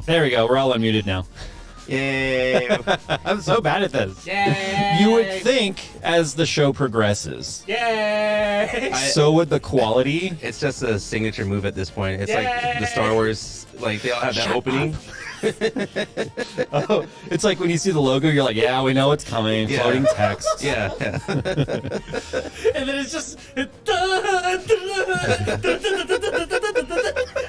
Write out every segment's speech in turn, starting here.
There we go. We're all unmuted now. Yay. I'm so bad at this. Yay! You would think as the show progresses, Yay! so would the quality. It's just a signature move at this point. It's like the Star Wars, like they all have that opening. Oh, it's like when you see the logo, you're like, yeah, we know it's coming. Yeah. Floating text. Yeah. And then it's just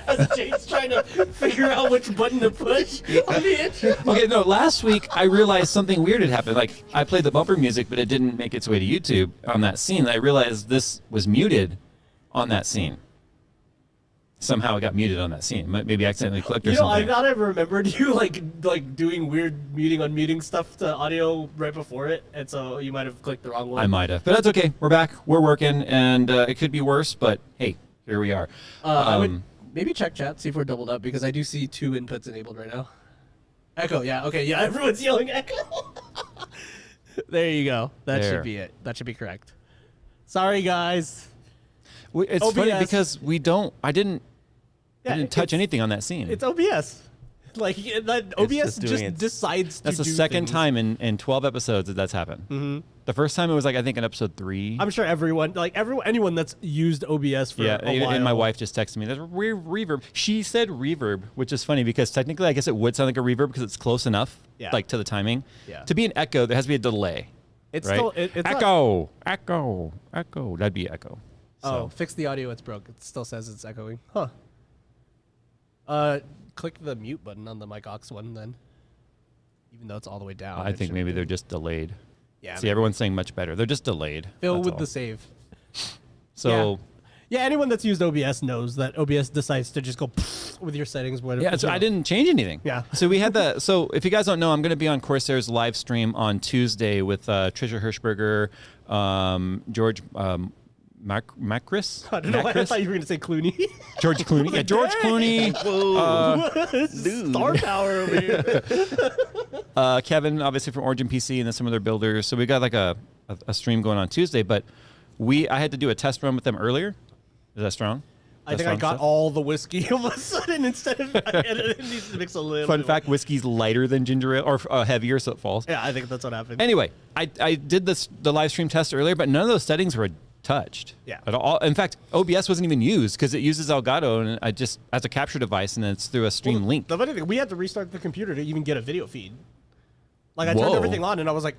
as Jake's trying to figure out which button to push on the intro. Okay, no, last week I realized something weird had happened. Like, I played the bumper music, but it didn't make its way to YouTube on that scene. I realized this was muted on that scene. Somehow it got muted on that scene. Maybe I accidentally clicked or You know, I something. thought I remembered you like doing weird muting unmuting stuff to audio right before it, and so you might have clicked the wrong one. I might have. But that's okay. We're back. We're working, and it could be worse, but hey, here we are. I would maybe check chat, see if we're doubled up, because I do see 2 inputs enabled right now. Echo, yeah, okay, yeah, everyone's yelling echo. There you go. That There. should be it. That should be correct. Sorry, guys. It's OBS. funny because I didn't touch it's- anything on that scene. It's OBS. Like, that OBS just doing just its- decides to That's the do second things. time in 12 episodes that that's happened. Mm-hmm. The first time it was like, I think in episode 3. I'm sure anyone that's used OBS for a while. And my wife just texted me, there's a reverb. She said reverb, which is funny because technically I guess it would sound like a reverb because it's close enough, like to the timing. Yeah. To be an echo, there has to be a delay. It's right? still it's not- echo. That'd be echo. Oh, fix the audio. It's broke. It still says it's echoing. Huh. Click the mute button on the mic aux one then. Even though it's all the way down. I think maybe they're just delayed. Yeah. See, everyone's saying much better. They're just delayed. Fill That's with all. the save. So Yeah, anyone that's used OBS knows that OBS decides to just go with your settings. yeah, so I didn't change anything. Yeah. So we had So if you guys don't know, I'm going to be on Corsair's live stream on Tuesday with Trisha Hirschberger, George Macris. I don't know why I thought you were going to say Clooney. George Clooney. Yeah, George Clooney. Star power over here. Kevin, obviously from Origin PC, and then some other builders. So we got like a stream going on Tuesday, but I had to do a test run with them earlier. Is that strong? I think I got all the whiskey all of a sudden instead of it needs to mix a little. Fun bit fact: whiskey's lighter than ginger ale, or heavier, so it falls. Yeah, I think that's what happened. Anyway, I did the live stream test earlier, but none of those settings were touched. Yeah. At all. In fact, OBS wasn't even used because it uses Elgato and I just as a capture device, and then it's through a stream link. The funny thing, we had to restart the computer to even get a video feed. Like I turned Whoa. everything on and I was like,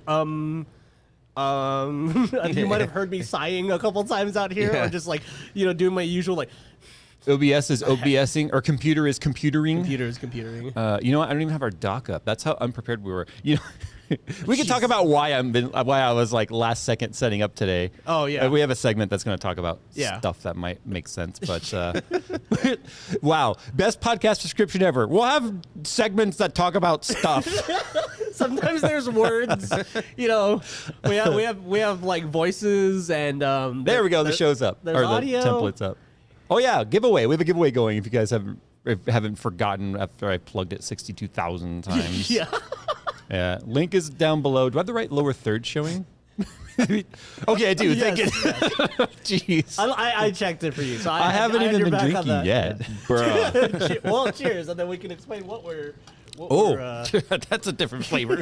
you might have heard me sighing a couple times out here, or just like, doing my usual like. OBS is OBSing, or computer is computering. Computer is computering. You know what? I don't even have our doc up. That's how unprepared we were. We could talk about why I was like last second setting up today. Oh, yeah. We have a segment that's going to talk about stuff that might make sense. But wow, best podcast description ever. We'll have segments that talk about stuff. Sometimes there's words. We have like voices and There we go. The show's up, there's or the audio. template's up. Oh yeah, giveaway. We have a giveaway going. If you guys haven't forgotten after I plugged it 62,000 times. Yeah. Yeah, link is down below. Do I have the right lower third showing? Okay, I do. Thank you. Jeez. I checked it for you. So I haven't had even your been back on drinking that. yet, bro. Well, cheers, and then we can explain what we're. That's a different flavor.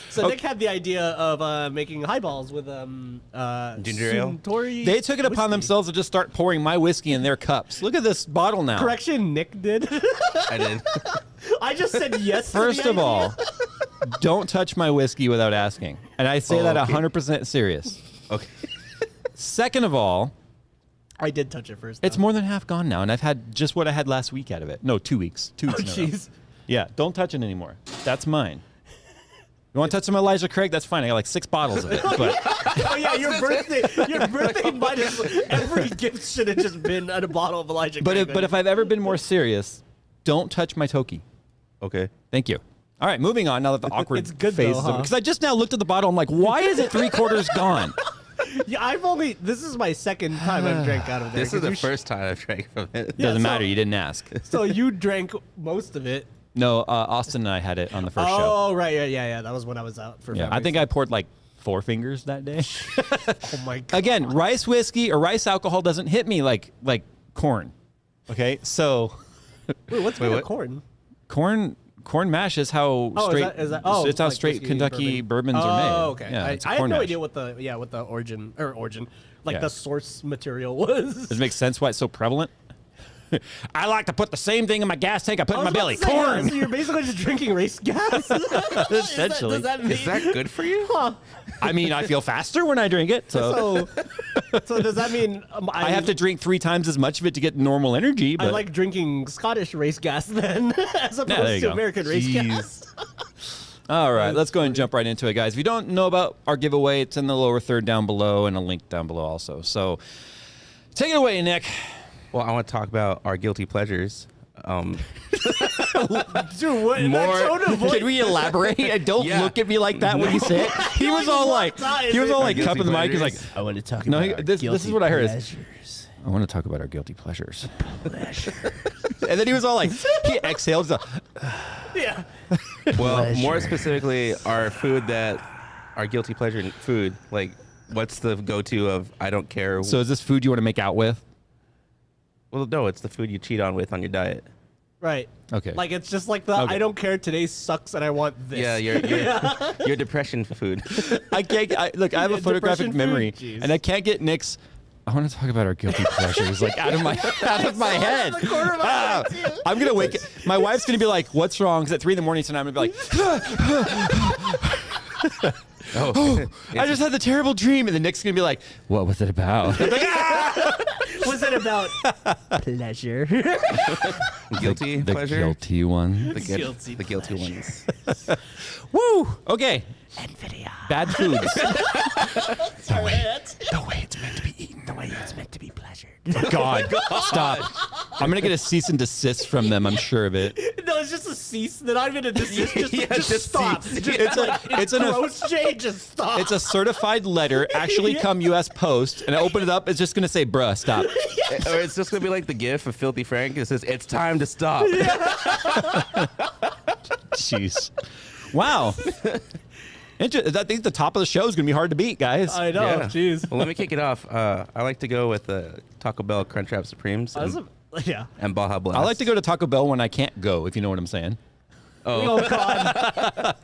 So Nick had the idea of making highballs with Ginger ale? Suntory They took it upon whiskey. themselves to just start pouring my whiskey in their cups. Look at this bottle now. Correction, Nick did. I did. I just said yes. First to the of idea. all, don't touch my whiskey without asking. And I say that okay. 100% serious. Okay. Second of all, I did touch it first. it's more than half gone now, and I've had just what I had last week out of it. No, 2 weeks. 2 weeks. in a row. Jeez. Yeah, don't touch it anymore. That's mine. You want to touch some Elijah Craig? That's fine. I got like 6 bottles of it. But Oh yeah, your birthday might have every gift should have just been a bottle of Elijah. Craig. but if I've ever been more serious, don't touch my Toki. Okay. Thank you. All right, moving on. Now that the awkward It's good phase though, is over, huh? because I just now looked at the bottle. I'm like, why is it 3/4 gone? Yeah, this is my second time I've drank out of there. This is 'cause the first time I've drank from it. Yeah, Doesn't so- matter. You didn't ask. So you drank most of it. No, Austin and I had it on the first show. Oh right, yeah. That was when I was out for. Yeah, I memories. think I poured like 4 fingers that day. Oh my god. Again, rice whiskey or rice alcohol doesn't hit me like corn. Okay, so Wait, what's Wait, made what? of corn? Corn mash is how Oh, straight. is that, oh, it's how like straight whiskey Kentucky bourbons are made. Oh, okay. Yeah, it's a I had corn no mash. idea what the origin, like Yeah. the source material was. Does it make sense why it's so prevalent? I like to put the same thing in my gas tank I put in my belly. Corn. Corn. So you're basically just drinking race gas. Essentially. Does that mean? Is that good for you? Huh. I mean, I feel faster when I drink it. So So does that mean I have to drink 3 times as much of it to get normal energy. But I like drinking Scottish race gas then, as there opposed you to go. American race gas. all right, let's go ahead and jump right into it, guys. If you don't know about our giveaway, it's in the lower third down below and a link down below also. So take it away, Nick. Well, I want to talk about our guilty pleasures. Dude, what? More- That tone of voice. Can we elaborate? Don't Yeah. look at me like that when you say it. He was all like, eyes. cupping the mic. He's like, I want to talk No, about he- our this guilty is what I heard is- pleasures. I want to talk about our guilty pleasures. And then he was all like, he exhaled. He's like, Yeah. Well, more specifically, our food our guilty pleasure food. Like, what's the go-to of I don't care? so is this food you want to make out with? Well, no, it's the food you cheat on with on your diet. Right. Okay. Like it's just like the Okay. I don't care today sucks and I want this. Yeah, your depression food. I can't. Look, I have a Yeah, photographic depression memory, food, jeez. and I can't get Nick's. I want to talk about our guilty pleasures, like out of my head. the corner of my Ah, eye, too. I'm gonna wake. My wife's gonna be like, "What's wrong?" Because at 3 a.m. tonight, I'm gonna be like, Oh, "I just had the terrible dream," and then Nick's gonna be like, "What was it about?" I'm like, "Ah!" Was it about pleasure? guilty the pleasure. guilty one. The guilty ones. Woo. Okay. NVIDIA. Bad foods. The way it's meant to be eaten. The way it's meant to be pleasured. God, stop. I'm gonna get a cease and desist from them. I'm sure of it. No, it's just a cease. They're not even a desist. Just, Yeah, just just stop. cease. Just, It's a- like, it's an- gross, Jay. Just stop. It's a certified letter, actually come U.S. Post, and I open it up. It's just gonna say, "Bruh, stop." Or it's just gonna be like the GIF of Filthy Frank. It says, "It's time to stop." Jeez. Wow. I think the top of the show is gonna be hard to beat, guys. I know. Yeah. Jeez. Well, let me kick it off. I like to go with Taco Bell Crunchwrap Supremes Yeah. and Baja Blast. I like to go to Taco Bell when I can't go, if you know what I'm saying. Oh God.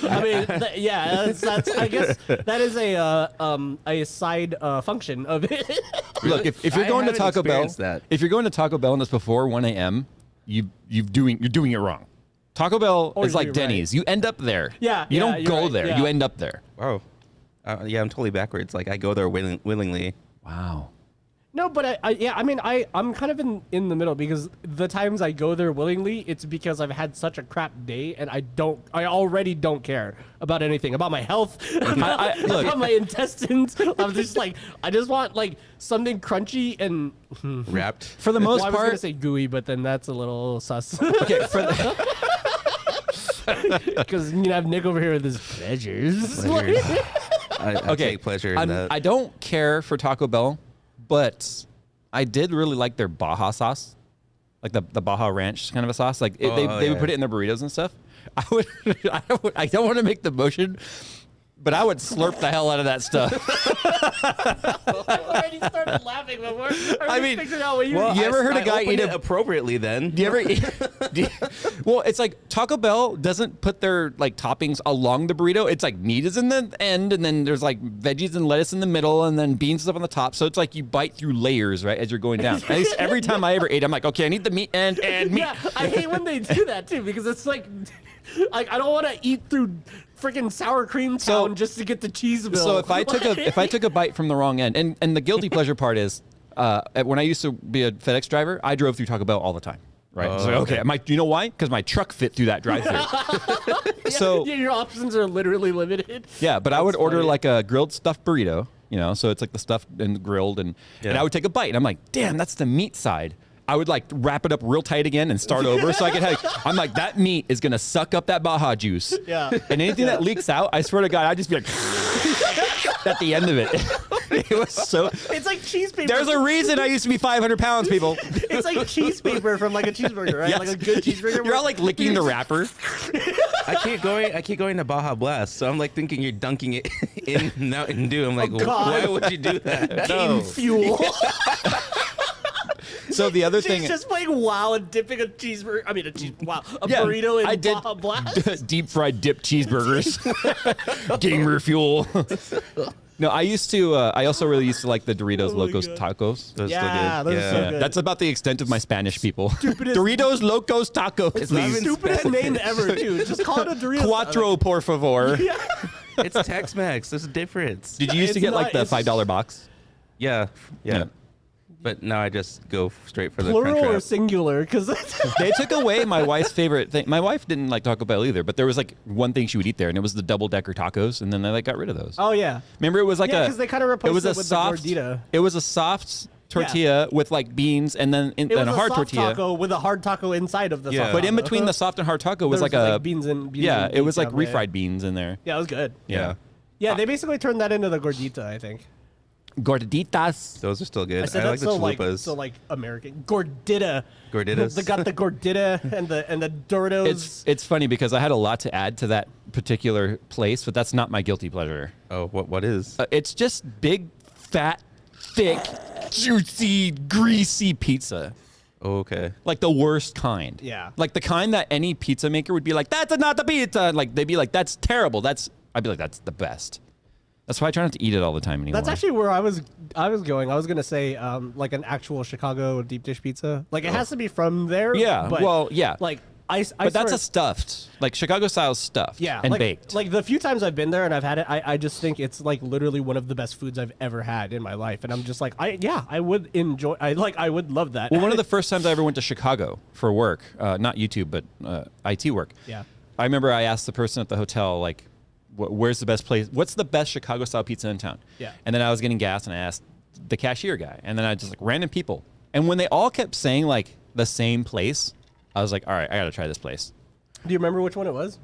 I mean, yeah. That's. I guess that is a side function of it. Look, if you're I going to haven't Taco Bell, experienced that. if you're going to Taco Bell and it's before 1 a.m., you're doing it wrong. Taco Bell Or is like you're Denny's. You end up there. Yeah, You yeah, don't you're go right, there. yeah. You end up there. Oh, yeah. I'm totally backwards. Like I go there willingly. Wow. No, but I'm kind of in the middle because the times I go there willingly, it's because I've had such a crap day and I already don't care about anything, about my health, look. about my intestines. I'm just like, I just want like something crunchy and Wrapped. For the most well, I was gonna part, say gooey, but then that's a little sus. okay. Because you have Nick over here with his pleasures. I Okay, take pleasure in that. I don't care for Taco Bell, but I did really like their Baja sauce, like the Baja Ranch kind of a sauce. Like they would yeah. put it in their burritos and stuff. I don't want to make the motion, but I would slurp the hell out of that stuff. I already started laughing before. I mean, figured out what you you ever heard a guy opened eat it a appropriately then? Do you ever eat? Well, it's like Taco Bell doesn't put their like toppings along the burrito. It's like meat is in the end, and then there's like veggies and lettuce in the middle, and then beans and stuff on the top. So it's like you bite through layers, right, as you're going down. At least every time I ever ate, I'm like, okay, I need the meat and meat. Yeah, I hate when they do that too because it's like I don't want to eat through freaking sour cream town just to get the cheese bill. So if I took a bite from the wrong end, and the guilty pleasure part is, when I used to be a FedEx driver, I drove through Taco Bell all the time. Right. Oh, So, okay. You know why? Because my truck fit through that drive-through. So yeah, your options are literally limited. yeah, but I would order funny. like a grilled stuffed burrito. You know, so it's like the stuffed and grilled, and I would take a bite, and I'm like, damn, that's the meat side. I would like wrap it up real tight again and start over, so I could have. I'm like, that meat is gonna suck up that Baja juice. Yeah. And anything that leaks out, I swear to God, I'd just be like, at the end of it. It was so. It's like cheese paper. There's a reason I used to be 500 pounds, people. It's like cheese paper from like a cheeseburger, right? Yes. Like a good cheeseburger. You're all like licking the wrapper. I keep going to Baja Blast, so I'm like thinking you're dunking it in Mountain Dew. I'm like, God. why would you do that? Cane fuel. So the other She's thing, just playing WoW and dipping a cheeseburger. I mean, a Yeah, burrito in I did blast. deep fried dip cheeseburgers, gamer fuel. No, I used to. I also really used to like the Doritos Locos Tacos. Those Yeah, still those good. are so good. That's about the extent of my Spanish people. Stupidest- Doritos Locos Tacos, It's not please. even Stupidest name ever, too. Just call it a Dorito. Cuatro, por favor. It's Tex-Mex. There's a difference. Did you used to It's get like not- the it's- $5 box? Yeah. Yeah. But now I just go straight for the Plural crunch or wrap. singular? Because They took away my wife's favorite thing. My wife didn't like Taco Bell either, but there was like one thing she would eat there, and it was the double decker tacos, and then they like got rid of those. oh yeah, Remember, it was like yeah, a. because they kind of replaced it was a with soft. the gordita. It was a soft tortilla with like beans, and then It then was a hard soft tortilla. taco with a hard taco inside of the Yeah. soft But in taco. between the soft and hard taco was There like a beans and beans yeah, and it was beef like down there. refried beans in there. Yeah, it was good. Yeah. Yeah, they basically turned that into the gordita, I think. Gorditas. Those are still good. I said I like that's the so like chalupas. so like American gordita. Gorditas? They got the gordita and the Doritos. It's funny because I had a lot to add to that particular place, but that's not my guilty pleasure. Oh, what is? It's just big, fat, thick, juicy, greasy pizza. Oh, okay. Like the worst kind. Yeah. Like the kind that any pizza maker would be like, that's not the pizza. And like they'd be like, that's terrible. I'd be like, that's the best. That's why I try not to eat it all the time anymore. That's actually where I was going. I was gonna say like an actual Chicago deep dish pizza. Like it has to be from there. Yeah, But, well, yeah. Like I But that's swear- a stuffed, like Chicago style stuffed yeah, and like, baked. Like the few times I've been there and I've had it, I just think it's like literally one of the best foods I've ever had in my life. And I'm just like, I would enjoy. I would love that. Well, one of the first times I ever went to Chicago for work, not YouTube, but IT work. Yeah. I remember I asked the person at the hotel, like, where's the best place? What's the best Chicago style pizza in town? Yeah. And then I was getting gas and I asked the cashier guy. And then I just like random people. And when they all kept saying like the same place, I was like, all right, I got to try this place. Do you remember which one it was?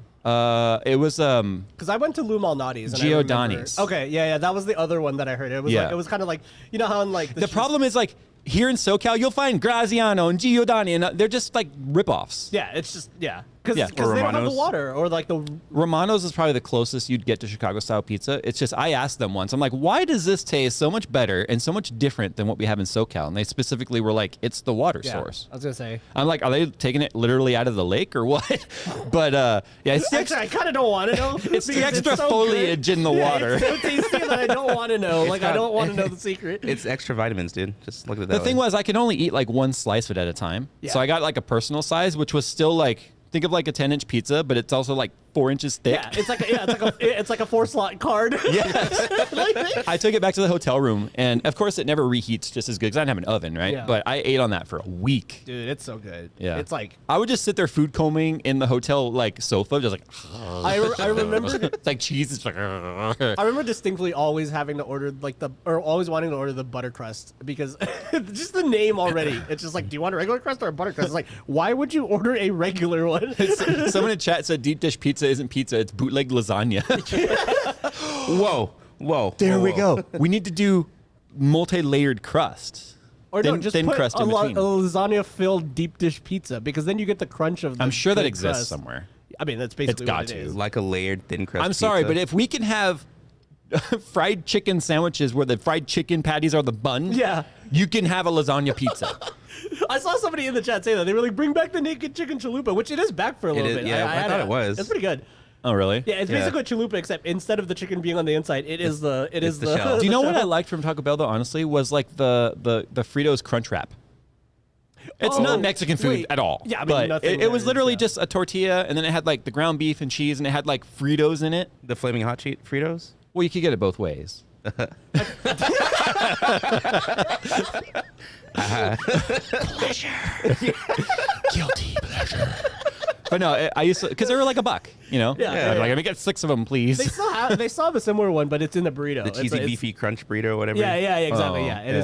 It was Because I went to Lou Malnati's. and I remember- Giordani's. Okay, yeah, that was the other one that I heard. It was Yeah. like, it was kind of like, you know how in like the problem is like here in SoCal, you'll find Graziano and Giordani, and they're just like ripoffs. Yeah, it's just because Yeah. they don't have the Romano's. water or like the Romano's is probably the closest you'd get to Chicago style pizza. It's just I asked them once, I'm like, why does this taste so much better and so much different than what we have in SoCal? And they specifically were like, it's the water yeah, source. I was gonna say. I'm like, are they taking it literally out of the lake or what? But yeah, it's the, Actually, I kind of don't want to know. it's the because extra so foliage good. in the Yeah, water. It's so tasty that I don't want to know. Like I not- don't want to know the secret. It's extra vitamins, dude. Just look at it that The thing way. was, I could only eat like one slice of it at a time. Yeah. So I got like a personal size, which was still like, think of like a 10-inch pizza, but it's also like 4 inches thick. Yeah, it's like a 4-slot card. Yes. I took it back to the hotel room, and of course, it never reheats just as good because I didn't have an oven, right? Yeah. But I ate on that for a week. Dude, it's so good. Yeah. It's like I would just sit there food combing in the hotel like sofa, just like I remember it's like cheese. It's like I remember distinctly always having to order always wanting to order the butter crust because just the name already. It's just like, do you want a regular crust or a butter crust? It's like, why would you order a regular one? Someone in chat said deep dish pizza isn't pizza; it's bootleg lasagna. Whoa. There we whoa. go. We need to do multi-layered crust. Or thin, no, just thin put crust a in between. lasagna-filled deep dish pizza because then you get the crunch of the I'm sure that good exists crust. somewhere. I mean, that's basically got what it to. is. Like a layered thin crust. I'm sorry, pizza. but if we can have fried chicken sandwiches where the fried chicken patties are the bun, Yeah. you can have a lasagna pizza. I saw somebody in the chat say that. They were like, bring back the naked chicken chalupa, which it is back for a little is- bit. yeah, I had thought it was. It's pretty good. Oh, really? Yeah, it's Yeah. basically a chalupa, except instead of the chicken being on the inside, it's the shell. Do you know what I shell. liked from Taco Bell though? Honestly, was like the Fritos Crunch Wrap. It's Oh, not Mexican food wait. at all. Yeah, I mean, but nothing it was there is, literally yeah. just a tortilla, and then it had like the ground beef and cheese, and it had like Fritos in it. The flaming hot cheat Fritos. Well, you could get it both ways. Guilty pleasure. But no, I used to because they were like $1, you know. Yeah. I'd be Yeah. like, let me get 6 of them, please. They still have a similar one, but it's in the burrito. The It's cheesy a- it's- beefy crunch burrito, whatever. Yeah, exactly. Oh, yeah, and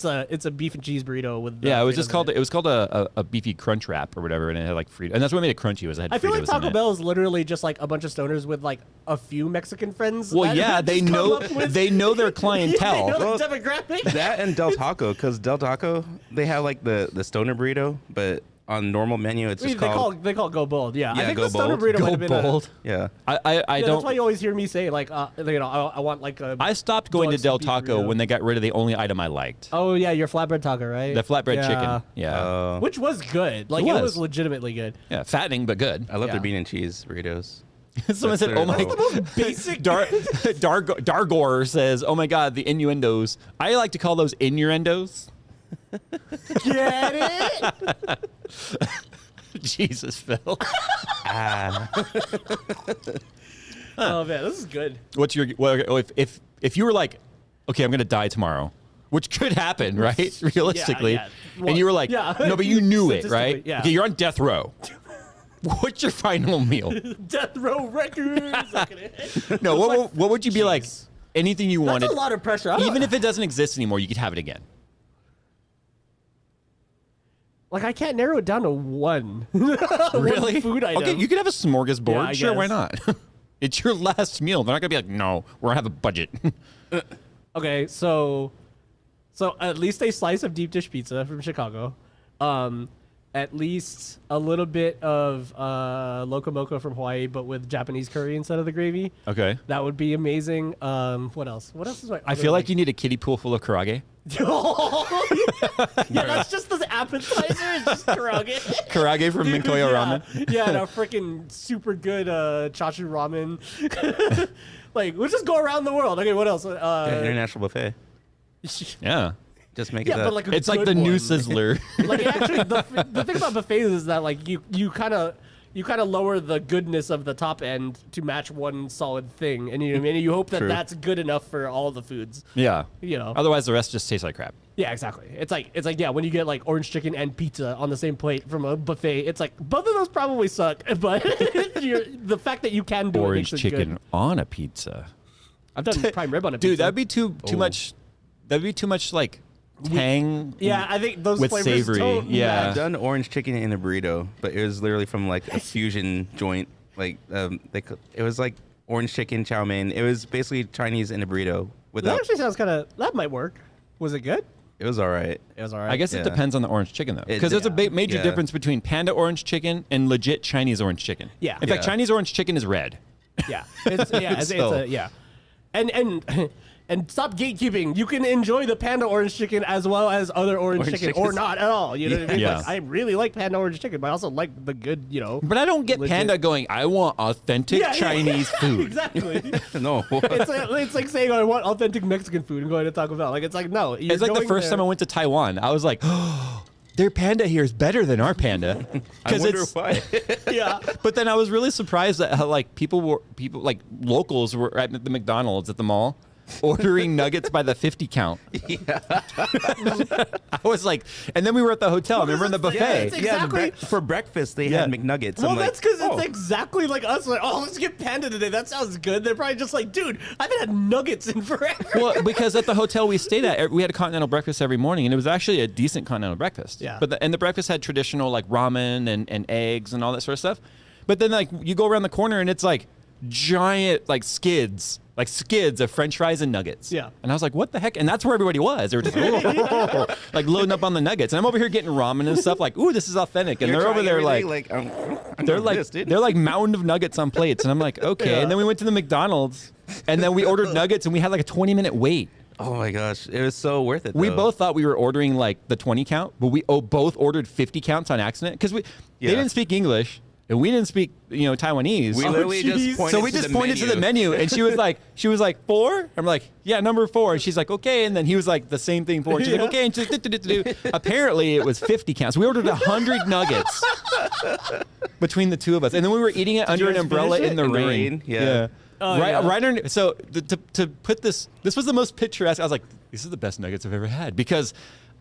yeah. it's a beef and cheese burrito with. Yeah, it was just Fritos called in it was called a beefy crunch wrap or whatever, and it had like Frito, and that's what made it crunchy. Was it had I feel like Fritos in Taco it. Bell is literally just like a bunch of stoners with like a few Mexican friends. Well, that yeah, they just come know up with- they know their clientele. They know Well, the demographic. That and Del Taco, because Del Taco, they have like the stoner burrito, but on normal menu, it's just They called. call it Go Bold. Yeah, I Yeah, think Go the standard Bold. burrito might Go have been bold. Yeah. I That's don't. why you always hear me say like, I want like a. I stopped going to deluxe Del beef Taco burrito. when they got rid of the only item I liked. Oh yeah, your flatbread taco, right? The flatbread Yeah. chicken. Yeah. Which was good. Like It it was. was legitimately good. Yeah, fattening but good. I love Yeah. their bean and cheese burritos. Someone That's said, their "Oh my." little- Basic. Dargor says, "Oh my God, the innuendos. I like to call those innuendos." Get it? Jesus, Phil. Oh man, this is good. What's your well? If you were like, okay, I'm gonna die tomorrow, which could happen, right? Realistically, yeah. Well, and you were like, yeah. no, but you knew it, Statistically, right? yeah. Okay, you're on death row. What's your final meal? Death Row Records. No, what would you be like? Anything you wanted, That's a lot of pressure. I don't- even if it doesn't exist anymore, you could have it again. like I can't narrow it down to one. Really? One food item. Okay, you could have a smorgasbord. Yeah, I sure, why guess. not? It's your last meal. They're not gonna be like, no, we're gonna have a budget. Okay, so at least a slice of deep dish pizza from Chicago. At least a little bit of loco moco from Hawaii, but with Japanese curry instead of the gravy. Okay. That would be amazing. What else? What else is my? I feel like you need a kiddie pool full of karage. Yeah, that's just the appetizer. It's just karaage. Karage from Minkoya Ramen. Yeah, and a freaking super good chachu ramen. Like, we'll just go around the world. Okay, what else? Yeah, international buffet. Yeah. Just make Yeah, it but up. like a It's like good the new one. sizzler. Like actually, the thing about buffets is that like you kind of lower the goodness of the top end to match one solid thing, and you know what I mean. You hope that True. that's good enough for all the foods. Yeah. You know. Otherwise, the rest just tastes like crap. Yeah, exactly. It's like yeah, when you get like orange chicken and pizza on the same plate from a buffet, it's like both of those probably suck, but the fact that you can do Orange it makes chicken it good. on a pizza. I've done prime rib on a pizza. Dude, that'd be too much. That'd be too much like tang. Yeah, I think those with flavors savory, don't yeah. I've match. done orange chicken in a burrito, but it was literally from like a fusion joint. Like it was like orange chicken chow mein. It was basically Chinese in a burrito That without. actually sounds kind of. That might work. Was it good? It was all right. It was alright. I guess it Yeah. depends on the orange chicken though, It- because there's a big major yeah. difference between panda orange chicken and legit Chinese orange chicken. Yeah. In fact, Yeah. Chinese orange chicken is red. Yeah, it's So- a yeah, and stop gatekeeping. You can enjoy the panda orange chicken as well as other orange chicken, or chickens. not at all. You know what I mean? Yeah. Like, I really like panda orange chicken, but I also like the good, But I don't get Legit. panda going, I want authentic Yeah, yeah. Chinese food. Exactly. No. It's like saying I want authentic Mexican food and going to Taco Bell. Like it's like no. It's like the first time I went to Taiwan. I was like, oh, their panda here is better than our panda. I wonder it's, why. Yeah. But then I was really surprised at how like people like locals were at the McDonald's at the mall ordering nuggets by the 50 count. Yeah. I was like, and then we were at the hotel. Remember in the that's- buffet? yeah, it's exactly- For breakfast, they Yeah. had McNuggets. Well, I'm like, that's because oh. it's exactly like us. Like, oh, let's get panda today. That sounds good. They're probably just like, dude, I haven't had nuggets in forever. Well, because at the hotel we stayed at, we had a continental breakfast every morning, and it was actually a decent continental breakfast. Yeah. But the breakfast had traditional like ramen and eggs and all that sort of stuff. But then like you go around the corner and it's like giant like skids of French fries and nuggets. Yeah. And I was like, what the heck? And that's where everybody was. They were just like loading up on the nuggets, and I'm over here getting ramen and stuff. Like, ooh, this is authentic. And You're they're over trying there everything, I'm they're doing like this, dude. they're like mound of nuggets on plates, and I'm like, okay. Yeah. And then we went to the McDonald's, and then we ordered nuggets, and we had like a 20-minute wait. Oh my gosh, it was so worth it. We though. both thought we were ordering like the 20 count, but we both ordered 50 counts on accident because they Yeah. didn't speak English and we didn't speak Taiwanese. We literally jeez. just pointed so we just pointed to the menu, and she was like 4. I'm like, yeah, number 4, and she's like, okay, and then he was like the same thing 4. And she's Yeah. like, okay, and she's like, apparently it was 50 counts. We ordered 100 nuggets between the two of us, and then we were eating it under you an guys umbrella finish it? in the In the rain. rain? Yeah. Oh, right, yeah. right under. So to put this was the most picturesque. I was like, this is the best nuggets I've ever had because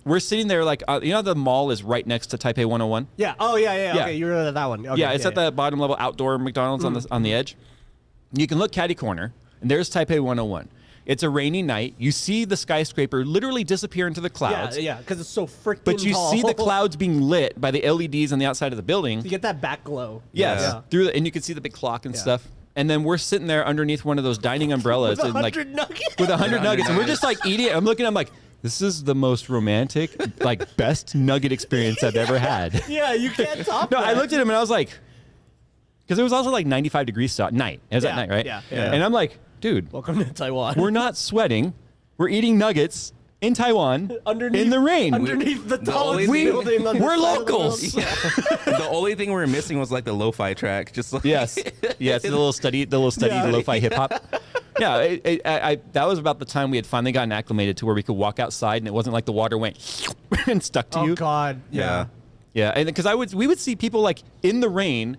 we're sitting there like the mall is right next to Taipei 101. Yeah. Oh, yeah. Yeah. Okay, you're at that one. Okay, Yeah, it's at the bottom level outdoor McDonald's on the edge. You can look catty corner, and there's Taipei 101. It's a rainy night. You see the skyscraper literally disappear into the clouds. Yeah, because it's so freaking But you tall. see the clouds being lit by the LEDs on the outside of the building. You get that back glow. Yes, Yeah. and you can see the big clock and Yeah. stuff. And then we're sitting there underneath one of those dining umbrellas With and like 100 nuggets. with 100 nuggets, and we're just like eating it. I'm looking, I'm like, this is the most romantic, like best nugget experience I've ever had. Yeah, you can't top No, that. I looked at him and I was like, because it was also like 95 degrees night. It was at night, right? Yeah. And I'm like, dude, Welcome to Taiwan. we're not sweating. We're eating nuggets in Taiwan in the rain. Underneath the only tallest thing- building on the we're side of the locals. world. The only thing we were missing was like the lo-fi track. Just like Yes. Yes. The little study Yeah. lo-fi hip hop. Yeah. That was about the time we had finally gotten acclimated to where we could walk outside and it wasn't like the water went and stuck to Oh you. God. Yeah. Yeah. And because we would see people like in the rain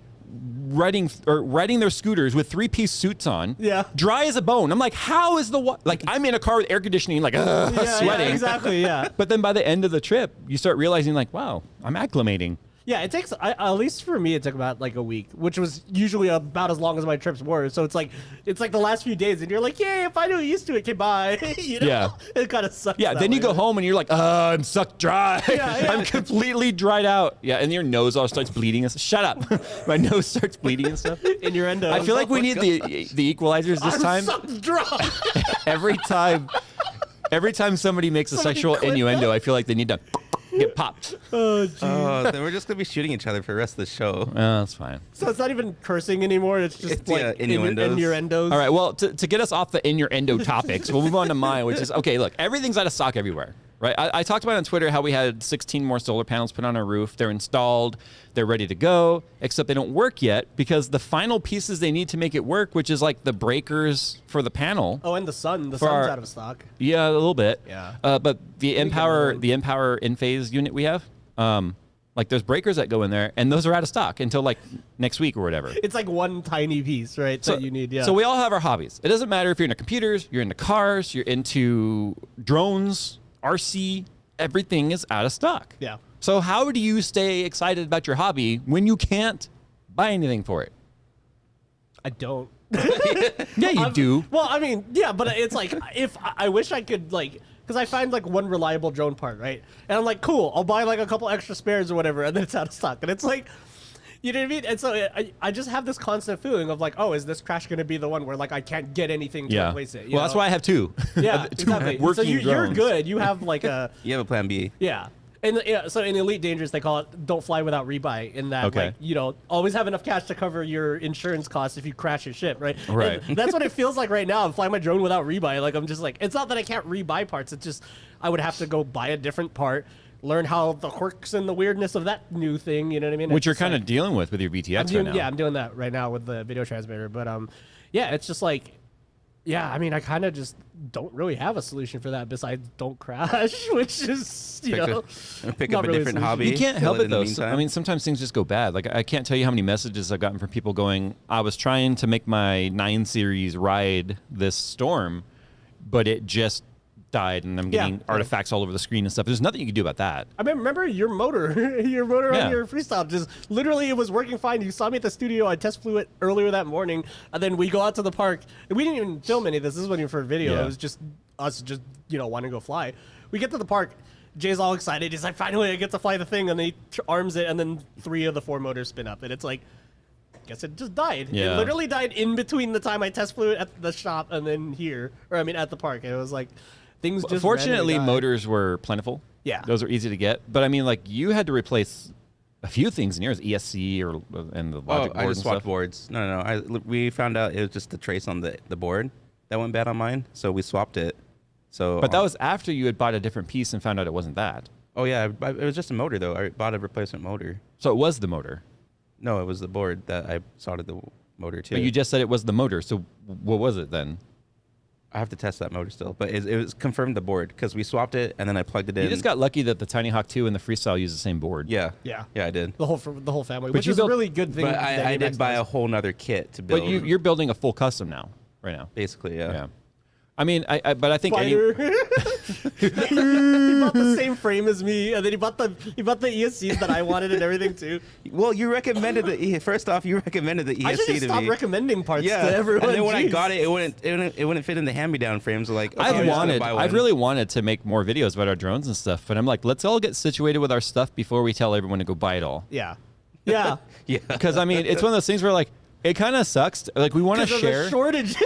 riding their scooters with 3-piece suits on. Yeah. Dry as a bone. I'm like, how is like I'm in a car with air conditioning, like sweating. Yeah, exactly. Yeah. But then by the end of the trip, you start realizing like, wow, I'm acclimating. Yeah, it takes, at least for me, it took about like a week, which was usually about as long as my trips were. So it's like the last few days, and you're like, yay, if I get used to it, okay, bye. You know? Yeah. It kind of sucks. Yeah, that then you way, go right? home and you're like, I'm sucked dry. Yeah. I'm completely dried out. Yeah, and your nose all starts bleeding. And shut up. My nose starts bleeding and stuff. Innuendos. I feel like we need the equalizers this I'm time. sucked dry. Every time somebody makes a Somebody sexual quit innuendo, I feel like they need to get popped. Oh, geez. Then we're just gonna be shooting each other for the rest of the show. Oh, that's fine. So it's not even cursing anymore. It's just It's, like yeah, innuendos. innuendos. All right, well, to get us off the innuendo topics, we'll move on to mine, which is, okay, look, everything's out of stock everywhere, right? I talked about on Twitter how we had 16 more solar panels put on our roof. They're installed. They're ready to go, except they don't work yet because the final pieces they need to make it work, which is like the breakers for the panel. Oh, and the sun. The For sun's our- out of stock. Yeah, a little bit. Yeah. But the get Empower one. in-phase unit we have, like there's breakers that go in there, and those are out of stock until like next week or whatever. It's like one tiny piece, right? that you need. Yeah. So we all have our hobbies. It doesn't matter if you're into computers, you're into cars, you're into drones, RC. Everything is out of stock. Yeah. So how do you stay excited about your hobby when you can't buy anything for it? I don't. Yeah, you do. Well, I mean, yeah, but it's like if I wish I could like. Because I find like one reliable drone part, right? And I'm like, cool, I'll buy like a couple extra spares or whatever, and then it's out of stock. And it's like, you know what I mean? And so I just have this constant feeling of like, oh, is this crash going to be the one where like I can't get anything to Yeah. replace it? Well, that's why I have two. Yeah, two exactly. working So you're drones. good. You have like a, You have a plan B. yeah. And yeah, so in Elite Dangerous, they call it "don't fly without rebuy." In that, Okay. like, you know, always have enough cash to cover your insurance costs if you crash your ship, right? Right. And that's what it feels like right now. I'm flying my drone without rebuy. Like I'm just like, it's not that I can't rebuy parts. It's just I would have to go buy a different part, learn how the quirks and the weirdness of that new thing. You know what I mean? Which It's you're just kind like, of dealing with your BTX I'm doing, right now. yeah, I'm doing that right now with the video transmitter. But yeah, it's just like. Yeah, I mean, I kind of just don't really have a solution for that besides don't crash, which is, you know, Pick not up a really different solution. hobby. You can't fill help it in the though. meantime. I mean, sometimes things just go bad. Like I can't tell you how many messages I've gotten from people going, I was trying to make my 9 series ride this storm, but it just died and I'm getting artifacts all over the screen and stuff. There's nothing you can do about that. I mean, remember your motor, your motor Yeah. on your freestyle, just literally it was working fine. You saw me at the studio. I test flew it earlier that morning, and then we go out to the park. We didn't even film any of this. This is when you for video. Yeah. It was just us, just wanting to go fly. We get to the park. Jay's all excited. He's like, finally, I get to fly the thing, and then he arms it, and then 3 of the 4 motors spin up, and it's like, guess it just died. Yeah. It literally died in between the time I test flew it at the shop and then here, or I mean at the park. And it was like things just Fortunately, randomly died. motors were plentiful. Yeah. Those are easy to get. But I mean, like you had to replace a few things in yours, ESC and the logic board I just and swapped stuff. boards. No. We found out it was just the trace on the board that went bad on mine, so we swapped it. So, But that was after you had bought a different piece and found out it wasn't that. Oh yeah, it was just a motor though. I bought a replacement motor. So it was the motor. No, it was the board that I soldered the motor to. But you just said it was the motor. So what was it then? I have to test that motor still, but it was confirmed the board because we swapped it and then I plugged it in. You just got lucky that the Tiny Hawk 2 and the Freestyle use the same board. yeah, Yeah. I did. The whole family, But which you is built- a really good thing. But that I AMX did buy a does. whole nother kit to build. But you're building a full custom now, right now. basically, yeah. Yeah. I mean, but I think Fighter. he bought the same frame as me, and then he bought the ESCs that I wanted and everything too. Well, you recommended first off, you recommended the ESC I should just to stop me. recommending parts Yeah, to everyone. and then when I Jeez. got it, it wouldn't fit in the hand-me-down frames. Like, okay, I'm just gonna buy one. I've really wanted to make more videos about our drones and stuff, but I'm like, let's all get situated with our stuff before we tell everyone to go buy it all. yeah. yeah. Because I mean, it's one of those things where like it kind of sucks. Like we want to Because of the share. shortage.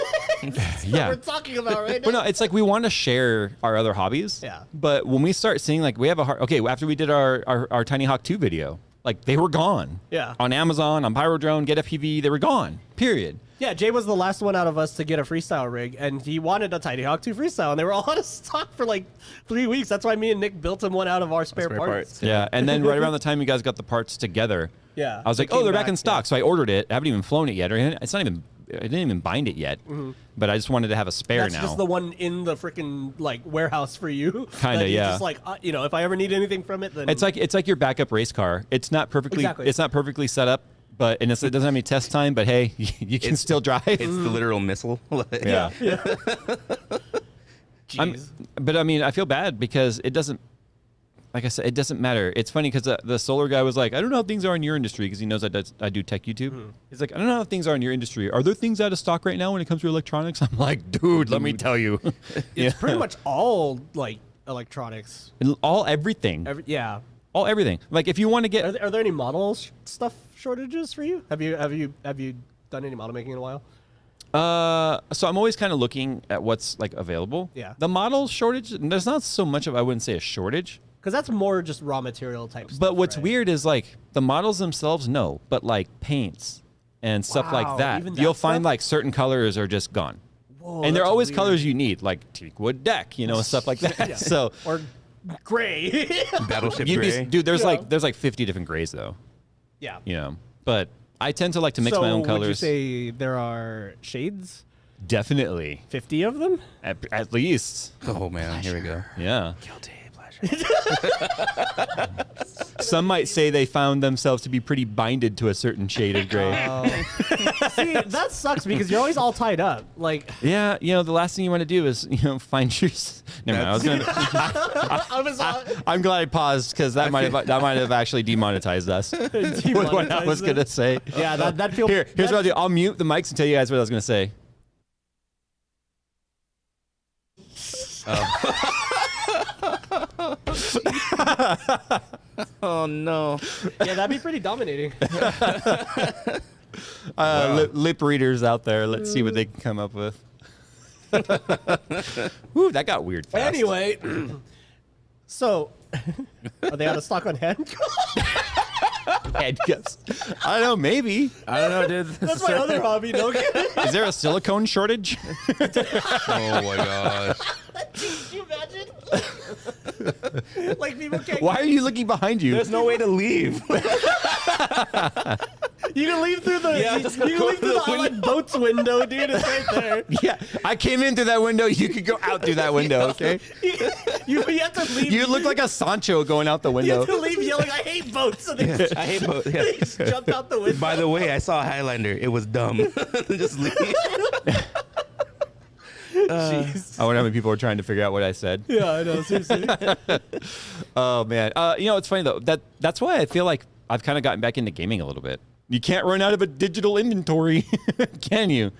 That's Yeah. what we're talking about right now. But no, it's like we want to share our other hobbies. Yeah. But when we start seeing like we have okay, after we did our Tiny Hawk 2 video, like they were gone. Yeah. On Amazon, on Pyrodrone, Get FPV, they were gone. Period. Yeah, Jay was the last one out of us to get a freestyle rig, and he wanted a Tiny Hawk 2 freestyle, and they were all out of stock for like 3 weeks. That's why me and Nick built him one out of our spare parts. Yeah. And then right around the time you guys got the parts together, Yeah, I was like, it oh, came they're back in back, stock. yeah. So I ordered it. I haven't even flown it yet. Or it's not even. I didn't even bind it yet. But I just wanted to have a spare That's now. just the one in the freaking like warehouse for you. Kinda, that you yeah. Just like if I ever need anything from it, then It's like your backup race car. It's not perfectly. Exactly. It's not perfectly set up, but it doesn't have any test time. But hey, you can still drive. It's the literal missile. Yeah. Jeez. But I mean, I feel bad because it doesn't. Like I said, it doesn't matter. It's funny because the solar guy was like, I don't know how things are in your industry because he knows I do tech YouTube. He's like, I don't know how things are in your industry. Are there things out of stock right now when it comes to electronics? I'm like, dude, let me tell you. It's pretty much all like electronics. Everything. Everything. Like if you want to get. Are there any model stuff shortages for you? Have you done any model making in a while? So I'm always kind of looking at what's like available. Yeah. The model shortage, there's not so much of, I wouldn't say a shortage. Because that's more just raw material type stuff. But what's right? weird is like the models themselves, no, but like paints and stuff Wow, like that, even that you'll find stuff? like certain colors are just gone. Whoa, And they're that's always weird. colors you need, like teak wood deck, stuff like that. Yeah. So Or gray. Battleship you'd Gray. dude, there's Yeah. there's like 50 different grays though, yeah. But I tend to like to mix my own Would you colors. say there are shades? Definitely, 50 of them? at least, Oh man, here we go. yeah. Guilty pleasure. Some might say they found themselves to be pretty binded to a certain shade of gray. See, that sucks because you're always all tied up. Like, Yeah, the last thing you want to do is, find your. Never mind. I was gonna. I was I'm glad I paused because that might have actually demonetized us. With what I was gonna say. Yeah, that feels. Here's what I'll do. I'll mute the mics and tell you guys what I was gonna say. Oh no. Yeah, that'd be pretty dominating. Lip readers out there. Let's see what they can come up with. Woo, that got weird fast. Anyway, so are they out of stock on hand? Handcuffs. I don't know. Maybe. I don't know, dude. That's my other hobby. No kidding. Is there a silicone shortage? Oh my gosh. Can you imagine? Like people can't. Why are you looking behind you? There's no way to leave. You can leave through the. Yeah, you just can go leave through through the the like boats window, dude. It's right there. Yeah, I came in through that window. You could go out through that window, okay? You have to leave. You look like a Sancho going out the You window. have to leave yelling, "I hate boats!" And they I hate both. Yeah. they just jump out the window. By the way, I saw a Highlander. It was dumb. Just leave. Jeez. I wonder how many people are trying to figure out what I said. Yeah, I know. Seriously. Oh man, it's funny though. That's why I feel like I've kind of gotten back into gaming a little bit. You can't run out of a digital inventory, can you?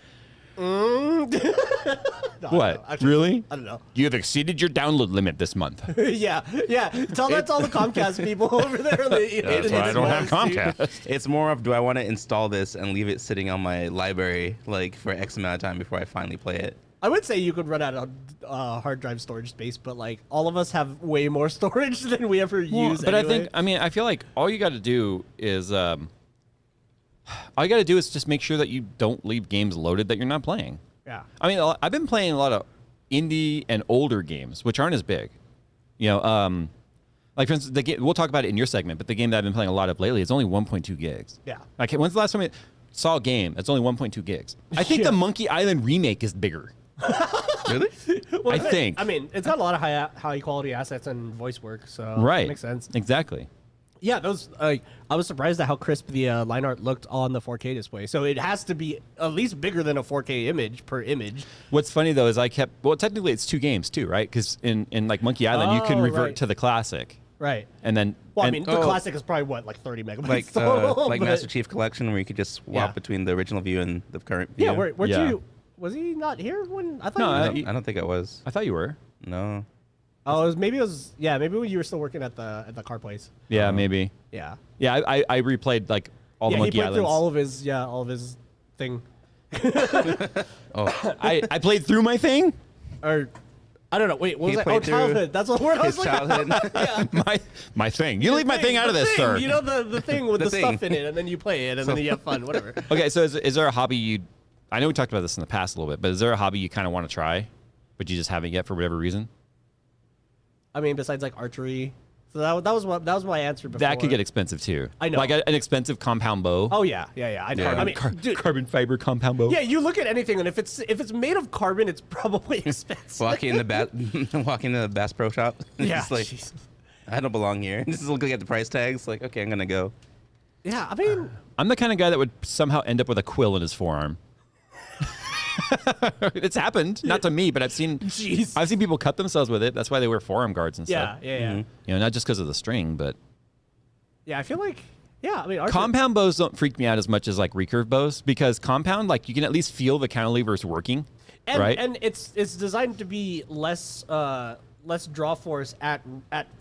No, What? actually, Really? I don't know. You have exceeded your download limit this month. Yeah. Tell that to all the Comcast people over there. That's why I don't have Comcast. It's more of, do I want to install this and leave it sitting on my library like for X amount of time before I finally play it? I would say you could run out of hard drive storage space, but like all of us have way more storage than we ever use. But anyway. I feel like all you got to do is just make sure that you don't leave games loaded that you're not playing. Yeah. I mean, I've been playing a lot of indie and older games, which aren't as big. Like for instance, the game, we'll talk about it in your segment, but the game that I've been playing a lot of lately is only 1.2 gigs. Yeah. Like, when's the last time I saw a game that's only 1.2 gigs? I think Yeah. the Monkey Island remake is bigger. Really? Well, I think. I mean, it's got a lot of high quality assets and voice work, so Right. it makes sense. Exactly. Yeah, those. I was surprised at how crisp the line art looked on the 4K display. So it has to be at least bigger than a 4K image per image. What's funny though is technically it's 2 games too, right? Because in like Monkey Island, you can Oh, revert right. to the classic, Right. and then Well, I and- mean, the classic is probably what, like 30 megabytes Like total, like but- Master Chief Collection, where you could just swap Yeah. between the original view and the current view. Yeah, weren't Yeah. you? Was he not here when I thought? No, he was, I don't think I was. I thought you were. No. maybe it was. Yeah, maybe when you were still working at the car place. Yeah, maybe. Yeah. Yeah, I replayed like all Yeah, the he Monkey played Islands. through all of his thing. I played through my thing. Or I don't know. Wait, what was He that? played Oh, through childhood. That's what word I was His like. childhood. My thing. You leave my thing out of The this, thing, sir. You know the thing with The the, thing. stuff in it, and then you play it, and then you have fun, whatever. Okay, so is there a hobby you? I know we talked about this in the past a little bit, but is there a hobby you kind of want to try, but you just haven't yet for whatever reason? I mean, besides like archery. So that was my answer before. That could get expensive too. I know. Like an expensive compound bow. Oh yeah. I know. Yeah. I mean, dude, Carbon fiber compound bow. yeah, you look at anything, and if it's made of carbon, it's probably expensive. Walking in the Bass Pro Shop. Yeah. Just like, Jesus. I don't belong here. Just looking at the price tags. Like, okay, I'm gonna go. Yeah, I mean, I'm the kind of guy that would somehow end up with a quill in his forearm. It's happened, not to me, but I've seen people cut themselves with it. That's why they wear forearm guards and yeah. stuff. Mm-hmm. You know, not just because of the string, but Yeah, I feel like, I mean, archery, compound bows don't freak me out as much as like recurve bows, because compound, like, you can at least feel the cantilevers working, right? And it's designed to be less draw force at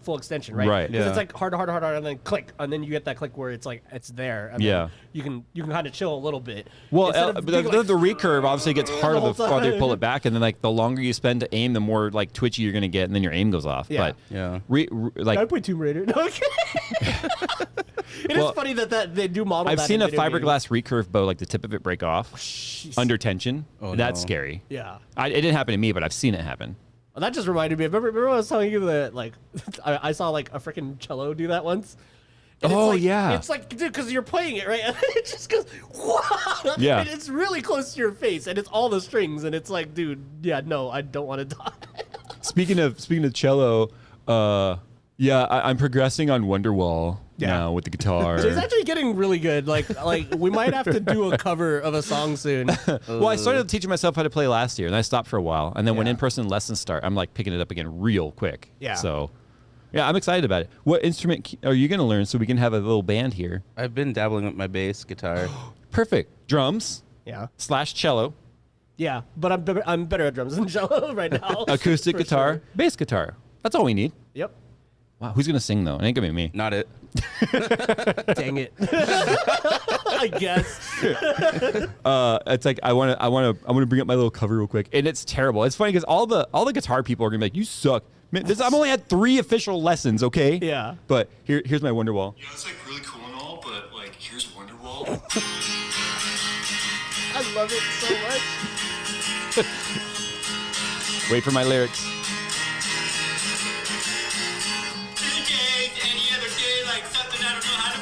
full extension, right? Right. 'Cause Yeah. it's like harder, and then click, and then you get that click where it's like it's there. And Yeah. then you can kind of chill a little bit. Well, Instead of but being the recurve obviously gets harder whole the farther you time. pull it back, and then like the longer you spend to aim, the more like twitchy you're gonna get, and then your aim goes off. Yeah. But Yeah. I play Tomb Raider. No, okay. It is Well, funny that they do model. I've that seen in a video fiberglass recurve bow, like the tip of it break off games. under tension. Oh, That's no. scary. Yeah. It didn't happen to me, but I've seen it happen. Well, that just reminded me. Remember I was telling you that like I saw like a freaking cello do that once. And Oh, it's like, yeah. It's like, dude, because you're playing it right, and it just goes, wow. Yeah. And it's really close to your face, and it's all the strings, and it's like, dude, yeah, no, I don't want to die. Speaking of cello, I'm progressing on Wonderwall now with the guitar. So it's actually getting really good. Like we might have to do a cover of a song soon. Well, I started teaching myself how to play last year, and I stopped for a while. And then when Yeah. in-person lessons start, I'm like picking it up again real quick. Yeah. So, yeah, I'm excited about it. What instrument are you going to learn so we can have a little band here? I've been dabbling with my bass guitar. Perfect. Drums Yeah, / cello, yeah, but I'm better at drums than cello right now. acoustic For guitar, sure. bass guitar. That's all we need. Yep. Wow, who's going to sing though? It ain't going to be me. Not it. Dang it. I guess. It's like I want to bring up my little cover real quick, and it's terrible. It's funny because all the guitar people are gonna be like, "You suck." Man, I've only had 3 official lessons, okay? Yeah. But here's my Wonderwall. Yeah, it's like really cool and all, but like here's Wonderwall. I love it so much. Wait for my lyrics. Any other day, like something I don't know how to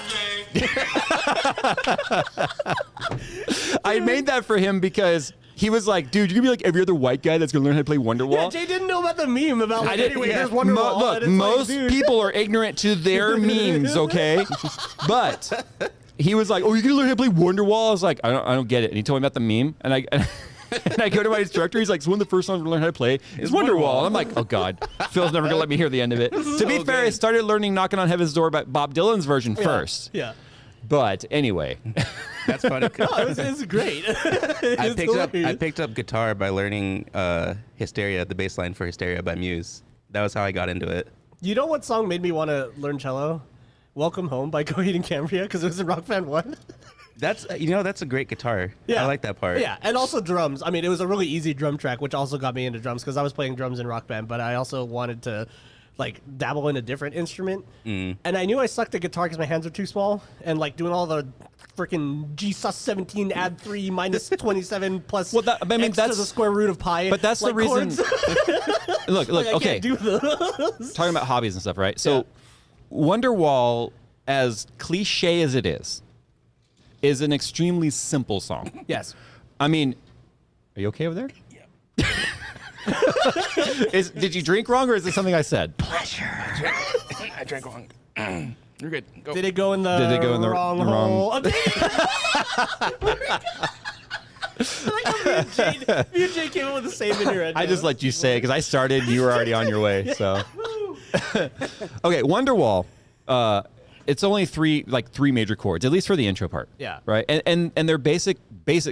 play. I made that for him because he was like, "Dude, you're gonna be like every other white guy that's gonna learn how to play Wonderwall." Yeah, Jay didn't know about the meme about like, anyway, here's Mo- Wonderwall. look, and it's most like, dude. people are ignorant to their memes, okay? But he was like, "Oh, you're gonna learn how to play Wonderwall?" I was like, "I don't get it." And he told me about the meme, and I go to my instructor. He's like, "So one of the first songs we learned how to play is Wonderwall." I'm like, "Oh God, Phil's never gonna let me hear the end of it." To be fair, I started learning "Knocking on Heaven's Door" by Bob Dylan's version first. Yeah. But anyway, That's funny. No, it's great. I picked up guitar by learning Hysteria, the bass line for Hysteria by Muse. That was how I got into it. You know what song made me want to learn cello? Welcome Home by Coheed and Cambria, because it was in Rock Band 1. That's that's a great guitar. Yeah. I like that part. Yeah, and also drums. I mean, it was a really easy drum track, which also got me into drums because I was playing drums in Rock Band, but I also wanted to like dabble in a different instrument. And I knew I sucked at guitar because my hands are too small, and like doing all the freaking G sus 17 add 3 minus 27 plus Well, that- I mean, X to that's- the square root of pi. but that's the like, reason. chords. Look, Like, I okay. can't do those. Talking about hobbies and stuff, right? So, Wonderwall, as cliche as it is an extremely simple song. Yes. I mean, are you okay over there? Yeah. Did you drink wrong, or is it something I said? I drank wrong. You're good. Go. Did it go in the, Did it go in the wrong wrong- hole? I like how me and Jay came up with the same innuendo. I just let you say it because I started. You were already on your way. So, okay, Wonderwall. It's only three major chords, at least for the intro part. Yeah. Right. And they're basic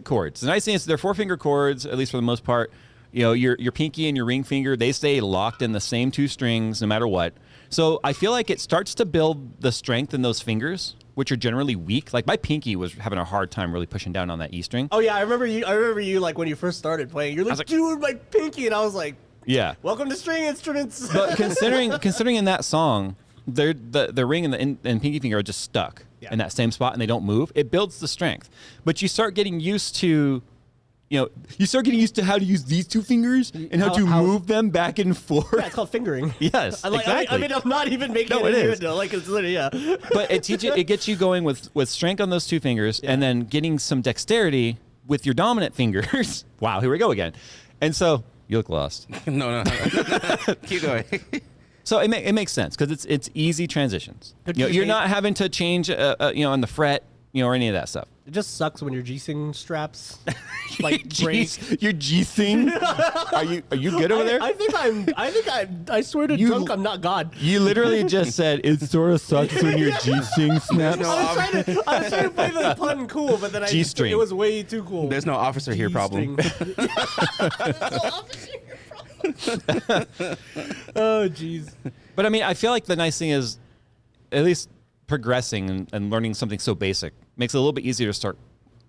chords. The nice thing is they're 4-finger chords, at least for the most part. You know, your pinky and your ring finger, they stay locked in the same 2 strings no matter what. So I feel like it starts to build the strength in those fingers which are generally weak. Like my pinky was having a hard time really pushing down on that E string. Oh yeah, I remember you like when you first started playing. You're like, dude, my pinky, and I was like, Yeah. welcome to string instruments. But considering in that song, the ring and and pinky finger are just stuck in that same spot and they don't move. It builds the strength. But you start getting used to, how to use these two fingers and how to move them back and forth. Yeah, it's called fingering. Yes, exactly. I mean, I'm not even making No, it it is. innuendo. Like, it's literally, yeah. But it gets you going with strength on those two fingers and then getting some dexterity with your dominant fingers. Wow, here we go again. And so you look lost. No. Keep going. So it makes sense because it's easy transitions. You're not having to change, on the fret, or any of that stuff. It just sucks when your G-string straps like break. Your G-string? Are you good over there? I swear to drunk, I'm not God. You literally just said it sort of sucks when your G-string snaps. I was trying to play the pun cool, but then G-string. it was way too cool. There's no officer here problem. Oh, jeez. But I mean, I feel like the nice thing is, at least progressing and learning something so basic makes it a little bit easier to start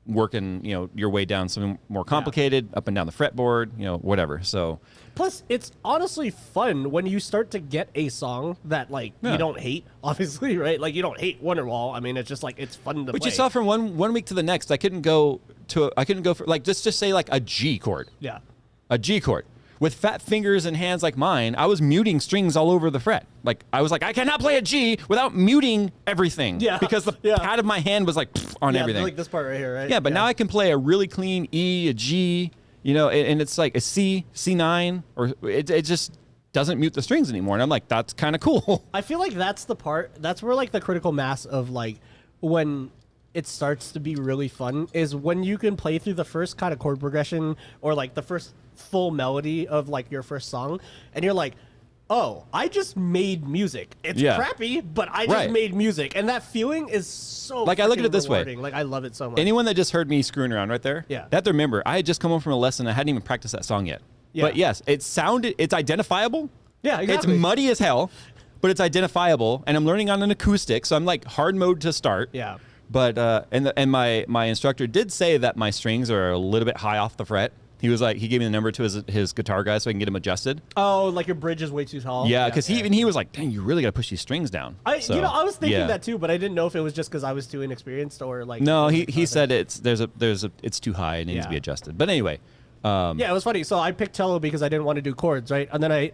working, your way down something more complicated, up and down the fretboard, whatever. So, plus, it's honestly fun when you start to get a song that you don't hate. Obviously, right? Like you don't hate Wonderwall. I mean, it's just like it's fun to but play. you saw from one week to the next, I couldn't go for like just say like a G chord. Yeah. A G chord. With fat fingers and hands like mine, I was muting strings all over the fret. Like I was like, I cannot play a G without muting everything. Yeah. Because the pad of my hand was like on everything. Like this part right here, right? Yeah, but now I can play a really clean E, a G, and it's like a C, C9, or it just doesn't mute the strings anymore. And I'm like, that's kind of cool. I feel like that's where like the critical mass of like when it starts to be really fun is when you can play through the first kind of chord progression or like the first full melody of like your first song and you're like, oh, I just made music. It's crappy, but I just made music. And that feeling is so like I look at it this rewarding. way. Like I love it so much. Anyone that just heard me screwing around right there, they have to remember I had just come home from a lesson. I hadn't even practiced that song yet. Yeah. But yes, it's identifiable. Yeah, exactly. It's muddy as hell, but it's identifiable. And I'm learning on an acoustic, so I'm like hard mode to start. Yeah. But and my instructor did say that my strings are a little bit high off the fret. He was like, he gave me the number to his guitar guy so I can get him adjusted. Oh, like your bridge is way too tall. Yeah, because he was like, dang, you really got to push these strings down. I was thinking that too, but I didn't know if it was just because I was too inexperienced or like. No, he said it's too high and it needs to be adjusted. But anyway. Yeah, it was funny. So I picked cello because I didn't want to do chords, right? And then I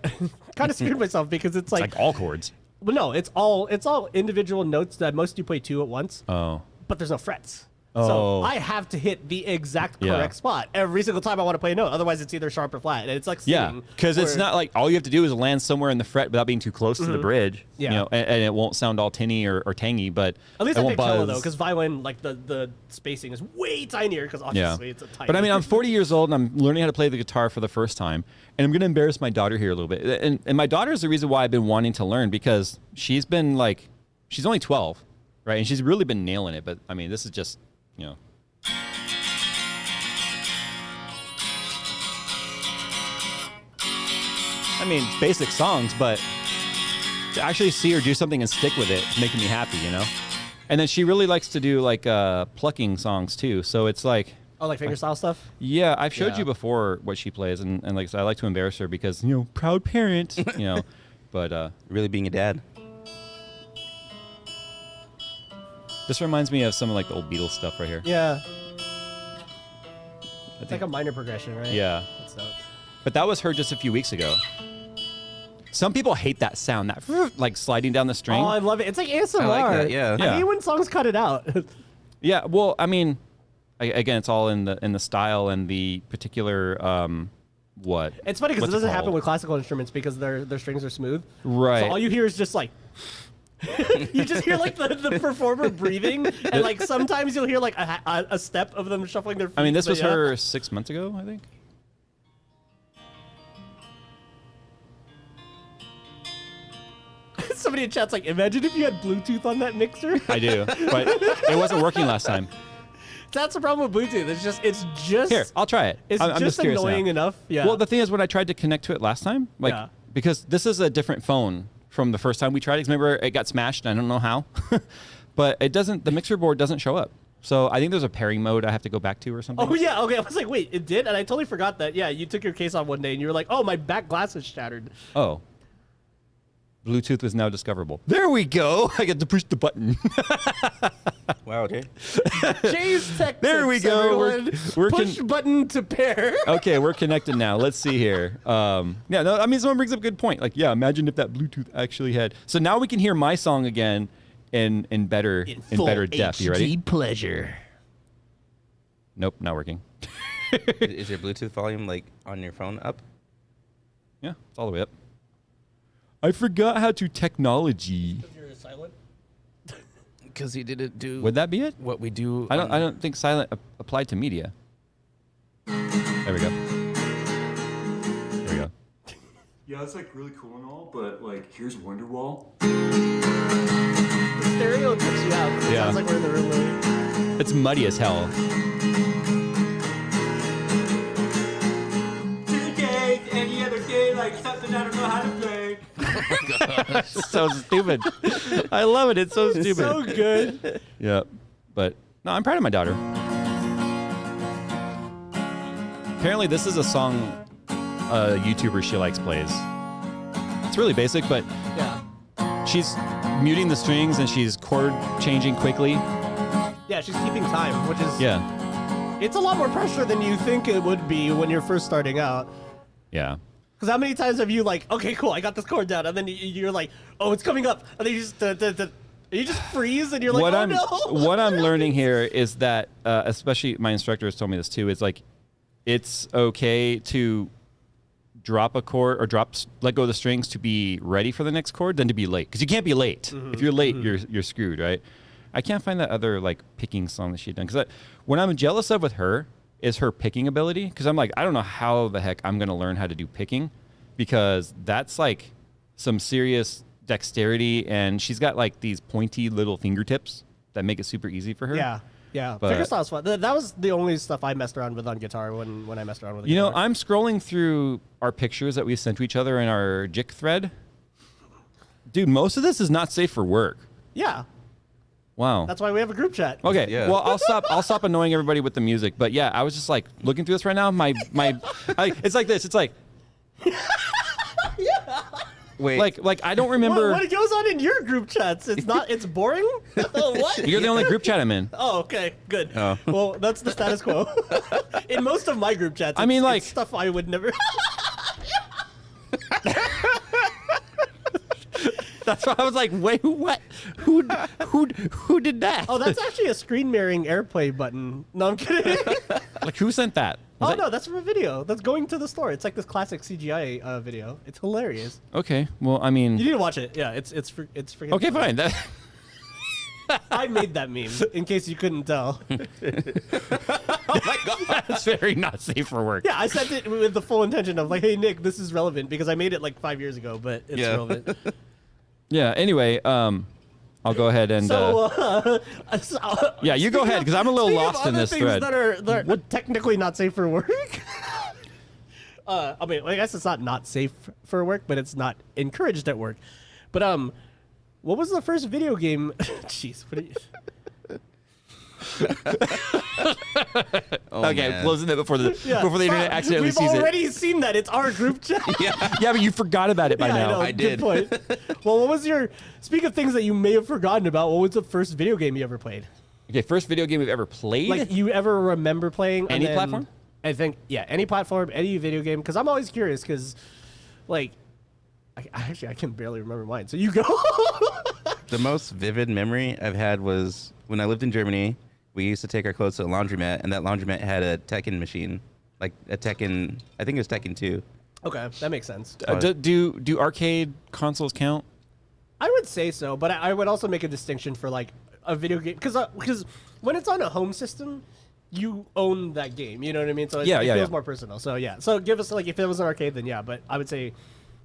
kind of screwed myself because it's like all chords. But no, it's all individual notes that most you play two at once. Oh. But there's no frets. Oh. So I have to hit the exact correct spot every single time I want to play a note. Otherwise, it's either sharp or flat. And it's like singing. Because it's not like all you have to do is land somewhere in the fret without being too close to the bridge. Yeah. And it won't sound all tinny or tangy, but at least it I won't picked cello buzz. though, because violin, like the spacing is way tinier because obviously it's a tiny. But I mean, I'm 40 years old and I'm learning how to play the guitar for the first time, and I'm going to embarrass my daughter here a little bit. And my daughter is the reason why I've been wanting to learn because she's only 12, right? And she's really been nailing it. But I mean, this is just, I mean, basic songs, but to actually see her do something and stick with it, it's making me happy, And then she really likes to do like plucking songs too. So it's like, oh, like fingerstyle stuff. Yeah, I've showed you before what she plays, and like so I like to embarrass her because proud parent, But really being a dad. This reminds me of some of like the old Beatles stuff right here. Yeah. It's like a minor progression, right? Yeah. That's dope. But that was her just a few weeks ago. Some people hate that sound, that like sliding down the string. Oh, I love it. It's like ASMR. I like that, yeah. I hate when songs cut it out. Yeah, well, I mean, again, it's all in the style and the particular what. It's funny because it what's doesn't happen called? with classical instruments because their strings are smooth. Right. So all you hear is just like. You just hear like the performer breathing, and like sometimes you'll hear like a step of them shuffling their feet. I mean, this but was her 6 months ago, I think. Somebody in chat's like, imagine if you had Bluetooth on that mixer. I do, but it wasn't working last time. That's the problem with Bluetooth. It's just Here, I'll try it. It's I'm just curious annoying now. enough. Yeah. Well, the thing is, when I tried to connect to it last time, because this is a different phone from the first time we tried it. 'Cause remember, it got smashed. And I don't know how. but it doesn't. The mixer board doesn't show up. So I think there's a pairing mode I have to go back to or something. Oh yeah, okay. I was like, wait, it did, and I totally forgot that. Yeah, you took your case off one day, and you were like, oh, my back glass is shattered. Oh. Bluetooth is now discoverable. There we go. I get to push the button. Wow, Jay. Jay's tech. There we tips, go. everyone. We're push button to pair. Okay, we're connected now. Let's see here. Yeah, no, I mean, someone brings up a good point. Like, yeah, imagine if that Bluetooth actually had. So now we can hear my song again in better depth. You ready? Pleasure. Nope, not working. Is your Bluetooth volume like on your phone up? Yeah, it's all the way up. I forgot how to technology. You're silent. Because he didn't do. Would that be it? What we do? I don't think silent applied to media. There we go. There we go. Yeah, it's like really cool and all, but like here's Wonderwall. The stereo trips you out. It Yeah. sounds like we're in the room. Really. It's muddy as hell. Today, any other day, like something I don't know how to play. So stupid. I love it. It's so stupid. So good. Yeah, but no, I'm proud of my daughter. Apparently, this is a song a YouTuber she likes plays. It's really basic, but Yeah. she's muting the strings and she's chord changing quickly. Yeah, she's keeping time, which is Yeah, it's a lot more pressure than you think it would be when you're first starting out. yeah. Because how many times have you like, okay, cool, I got this chord down, and then you're like, oh, it's coming up, and then you just freeze, and you're like, oh no. What I'm learning here is that, especially my instructor has told me this too. Is like, it's okay to drop a chord or let go of the strings to be ready for the next chord than to be late, because you can't be late. If you're late, you're screwed, right? I can't find that other like picking song that she'd done, because what I'm jealous of with her is her picking ability, because I'm like, I don't know how the heck I'm gonna learn how to do picking, because that's like some serious dexterity, and she's got like these pointy little fingertips that make it super easy for her. Yeah, yeah. But- Fingerstyle's fun. That was the only stuff I messed around with on guitar when I messed around with the You know, guitar. I'm scrolling through our pictures that we sent to each other in our JIC thread. Dude, most of this is not safe for work. Yeah, Wow. that's why we have a group chat. Okay. Yeah. Well, I'll stop annoying everybody with the music. But yeah, I was just like looking through this right now. It's like this. It's like Wait. like I don't remember. What goes on in your group chats? It's not. It's boring. What? You're the only group chat I'm in. Oh, okay, good. Oh. Well, that's the status quo. In most of my group chats, I mean, it's like- stuff I would never. That's why I was like, wait, what? Who did that? Oh, that's actually a screen mirroring AirPlay button. No, I'm kidding. like who sent that? Was Oh that- no, that's from a video. That's going to the store. It's like this classic CGI video. It's hilarious. Okay. Well, I mean. You need to watch it. Yeah, it's freaking. Okay, fine. That, I made that meme in case you couldn't tell. oh my god, that's very not safe for work. Yeah, I sent it with the full intention of like, hey Nick, this is relevant because I made it like 5 years ago, but it's Yeah. relevant. Yeah. Anyway, I'll go ahead and. Yeah, you go ahead, 'cause I'm a little speaking of lost in other this things thread. that are technically not safe for work. I mean, I guess it's not safe for work, but it's not encouraged at work. But what was the first video game? Jeez, what are you? Oh, Okay, man. closing it before the Yeah, internet stop. accidentally We've sees already seen that. It's our group chat. Yeah, but you forgot about it by Yeah, now. I know. I Good did. point. Well, what was your? Speak of things that you may have forgotten about. What was the first video game you ever played? Okay, first video game we've ever played. Like you ever remember playing? and Any then- platform? I think any platform, any video game. Because I'm always curious. Because, like, I can barely remember mine. So you go. The most vivid memory I've had was when I lived in Germany. We used to take our clothes to a laundromat, and that laundromat had a Tekken machine, like a Tekken. I think it was Tekken 2. Okay, that makes sense. Do arcade consoles count? I would say so, but I would also make a distinction for like a video game because when it's on a home system, you own that game. You know what I mean? So it feels more personal. So yeah. So give us like if it was an arcade, then yeah. But I would say,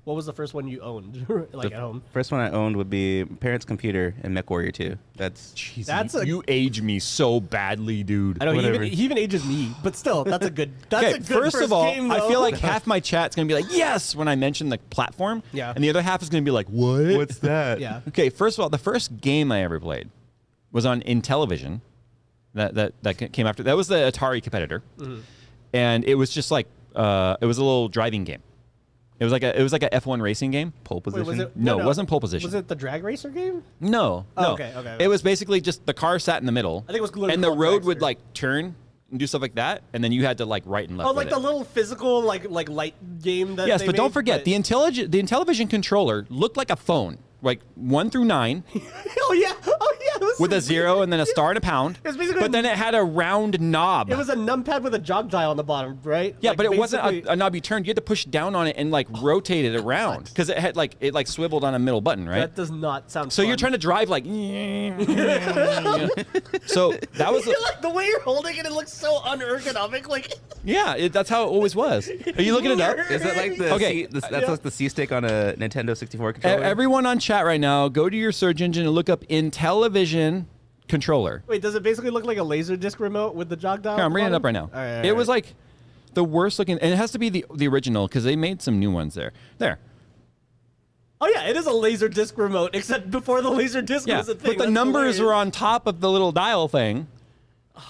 what was the first one you owned like at home? First one I owned would be parents' computer and MechWarrior 2. That's That's a- you age me so badly, dude. I know Whatever. he even ages me, but still, that's a good. That's Okay, a good first of all, game, I though. feel like half my chat's gonna be like, yes, when I mention the platform. Yeah. And the other half is gonna be like, what? What's that? yeah. Okay, first of all, the first game I ever played was on Intellivision. That came after. That was the Atari competitor, and it was just like it was a little driving game. It was like a F1 racing game. Pole Wait, position. was it? No, it wasn't pole position. Was it the drag racer game? No, Oh, no. okay. It was basically just the car sat in the middle. I think it was literally and the called road Dragster. would like turn and do stuff like that, and then you had to like right and left. Oh, like with the it. little physical like light game that. Yes, they but don't made, forget the Intellivision controller looked like a phone, like 1 through 9, oh yeah. It was with a 0 and then a star and a pound. It was basically but then it had a round knob. It was a numpad with a jog dial on the bottom, right? Yeah, Like, but it wasn't basically- a knob you turned. You had to push down on it and like rotate it around because it had like swiveled on a middle button, right? That does not sound. So fun. you're trying to drive like. So that was. Like, the way you're holding it, it looks so unergonomic. Like Yeah, that's how it always was. Are you looking it up? Is that like the Okay. that's like the C stick on a Nintendo 64 controller? Everyone on chat right now, go to your search engine and look up Intellivision controller. Wait, does it basically look like a laser disc remote with the jog dial? Here, I'm on reading it the up right now. bottom? All right, It was like the worst looking, and it has to be the original because they made some new ones there. There. Oh yeah, it is a laser disc remote, except before the laser disc Yeah, was a thing. but the That's numbers hilarious. were on top of the little dial thing,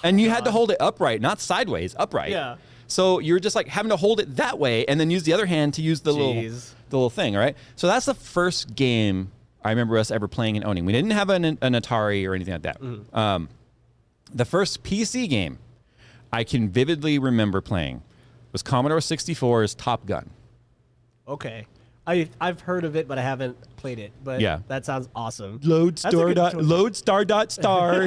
and you had to hold it upright, not sideways, upright. Yeah. So you're just like having to hold it that way, and then use the other hand to use the Jeez. little thing, all right? So that's the first game I remember us ever playing and owning. We didn't have an Atari or anything like that. The first PC game I can vividly remember playing was Commodore 64's Top Gun. Okay. I've heard of it, but I haven't played it. But Yeah. that sounds awesome. Load That's a good choice. load star.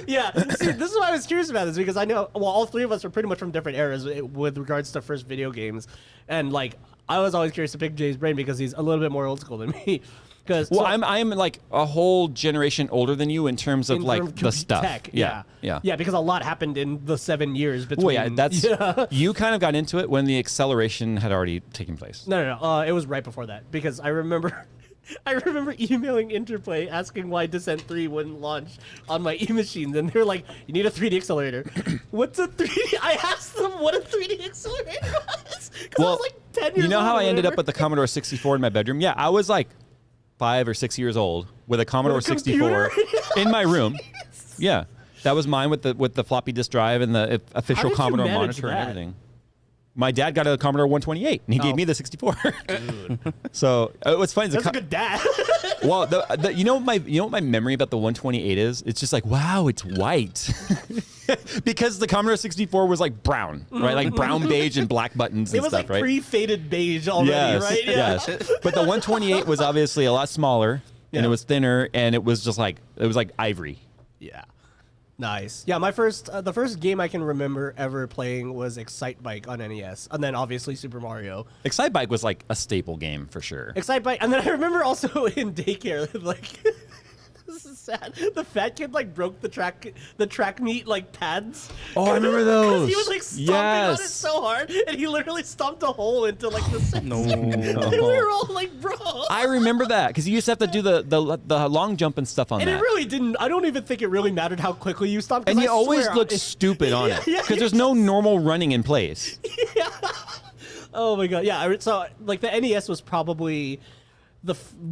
Yeah. See, this is why I was curious about this because I know, well, all three of us are pretty much from different eras with regards to first video games. And, like, I was always curious to pick Jay's brain because he's a little bit more old school than me. Because Well, I'm like a whole generation older than you in terms of like the stuff. Tech, Yeah. yeah, because a lot happened in the 7 years between. Well, yeah, that's Yeah. you kind of got into it when the acceleration had already taken place. No. It was right before that because I remember, I remember emailing Interplay asking why Descent 3 wouldn't launch on my e-machines, and they were like, "You need a 3D accelerator." What's a 3D? I asked them what a 3D accelerator was because I was like 10 years. you know old how or I ended up whatever. with the Commodore 64 in my bedroom? Yeah, I was like 5 or 6 years old with a Commodore With a 64 computer? in my room. Yeah, that was mine with the floppy disk drive and the official did you Commodore manage monitor and that? everything. My dad got a Commodore 128, and he gave Oh. me the 64. So what's funny is That's a good dad. well, you know what my memory about the 128 is? It's just like, wow, it's white. Because the Commodore 64 was like brown, right? Like brown, beige, and black buttons It and was stuff, like right? pre-faded beige already, Yes, right? Yeah. yes. But the 128 was obviously a lot smaller, and Yeah. it was thinner, and it was just like ivory. Yeah. Nice. Yeah, the first game I can remember ever playing was Excite Bike on NES, and then obviously Super Mario. Excite Bike was like a staple game for sure. Excite Bike, and then I remember also in daycare, like, this is sad. The fat kid like broke the track meet like pads. Oh, I remember those. He was like stomping on it Yes. so hard, and he literally stomped a hole into like the sensor. No. And we were all like, bro. I remember that because you used to have to do the long jump and stuff on And that. it really didn't. I don't even think it really mattered how quickly you stomped. 'cause And you I always swear look I- stupid on it Yeah, because there's no normal running in place. Oh my god, yeah. So like the NES was probably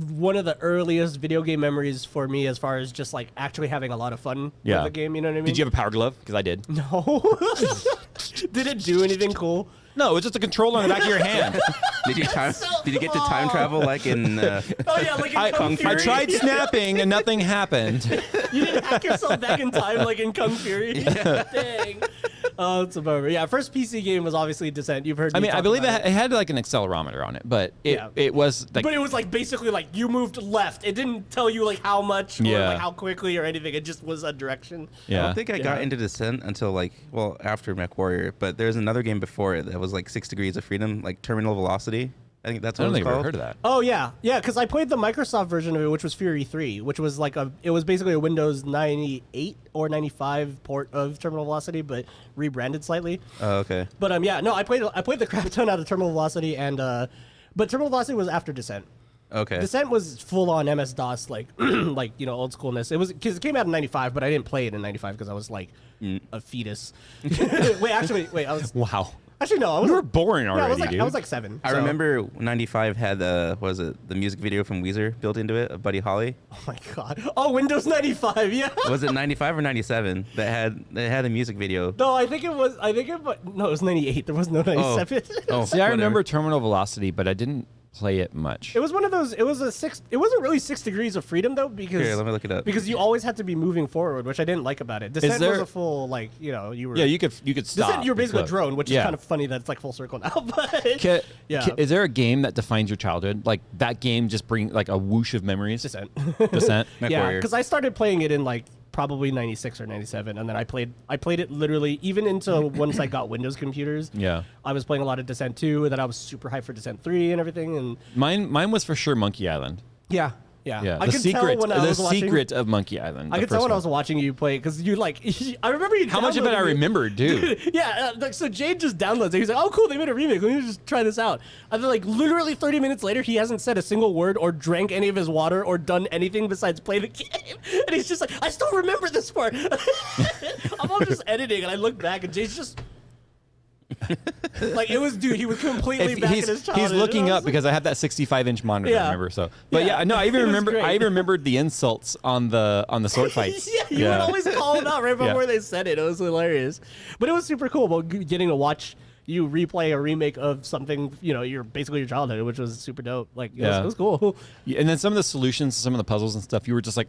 one of the earliest video game memories for me as far as just like actually having a lot of fun Yeah. with the game. You know what I mean? Did you have a power glove? Because I did. No. Did it do anything cool? No, it was just a controller on the back of your hand. Did you get to time travel like in? Oh yeah, like in I, Kung I Fury. tried snapping and nothing happened. You didn't hack yourself back in time like in Kung Fury. Dang. Oh, it's a bummer. Yeah, first PC game was obviously Descent. You've heard. I me mean, I talk believe about it had like an accelerometer on it, but Yeah. it was like But it was like basically like you moved left. It didn't tell you like how much or Yeah. like how quickly or anything. It just was a direction. I yeah. don't think I got Yeah. into Descent until like after MechWarrior, but there's another game before it that was like 6 Degrees of Freedom, like Terminal Velocity. I think that's I what don't it's think I've ever called. heard of that. Oh yeah, because I played the Microsoft version of it, which was Fury 3, which was like it was basically a Windows 98 or 95 port of Terminal Velocity, but rebranded slightly. Oh, okay. But yeah, no, I played the crap ton out of Terminal Velocity, and but Terminal Velocity was after Descent. Okay. Descent was full on MS DOS, like like old schoolness. It was because it came out in '95, but I didn't play it in '95 because I was like a fetus. Wait, I was. Wow. Actually, no. I You were wasn't. born Yeah, already, I was dude. like 7. I so- remember 95 had the music video from Weezer built into it of Buddy Holly. Oh my god. Oh, Windows 95. Yeah. Was it 95 or 97 that had a music video? No, I think it was. No, it was 98. There was no 97. Oh, See, I whatever. remember Terminal Velocity, but I didn't play it much. It was one of those. It wasn't really 6 degrees of freedom though, because Here, let me look it up. because you always had to be moving forward, which I didn't like about it. Descent there- was a full you were. Yeah, you could stop. Descent, you're basically a and flip. drone, which Yeah. is kind of funny that it's like full circle now. But yeah, Is there a game that defines your childhood? Like that game just bring like a whoosh of memories? Descent. Descent. Mech Yeah, Warrior. because I started playing it in like probably 96 or 97, and then I played it literally even until once I got Windows computers. Yeah. I was playing a lot of Descent 2, and then I was super hyped for Descent 3 and everything. And Mine was for sure Monkey Island. yeah. Yeah. I the could secret. tell when I The was watching. secret of Monkey Island. I the could tell first when I one. was watching you play because you like. I remember you. How much of it I downloaded remembered, dude. Yeah, so Jade just downloads it. He's like, "Oh, cool! They made a remake. Let me just try this out." And then, like, literally 30 minutes later, he hasn't said a single word or drank any of his water or done anything besides play the game. And he's just like, "I still remember this part." I'm all just editing, and I look back, and Jade's just like, it was, dude. He was completely back in his childhood. He's looking And I up was like- because I have that 65-inch monitor. Yeah. I remember so. But Yeah. yeah, no, I even It was remember. great. I even remembered the insults on the sword fights. Yeah, you would always call him out right before Yeah. they said it. It was hilarious. But it was super cool about getting to watch you replay a remake of something, your basically your childhood, which was super dope. Like, it was cool. Yeah, and then some of the solutions, some of the puzzles and stuff, you were just like,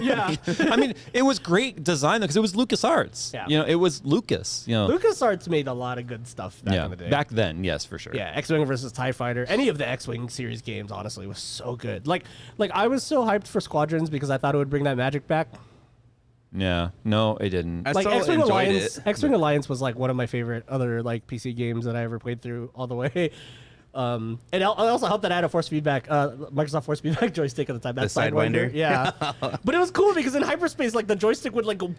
Yeah. I mean, it was great design because it was LucasArts. Yeah. It was Lucas. LucasArts made a lot of good stuff back yeah, in the day. back then, yes, for sure. Yeah, X-Wing versus TIE Fighter. Any of the X-Wing series games, honestly, was so good. Like I was so hyped for Squadrons because I thought it would bring that magic back. Yeah. No, it didn't. I Like still X-Wing enjoyed Alliance, it. X-Wing Alliance was like one of my favorite other like PC games that I ever played through all the way. And it also helped that I had a force feedback, Microsoft force feedback joystick at the time. That The Sidewinder? Yeah. But it was cool because in hyperspace, like the joystick would like go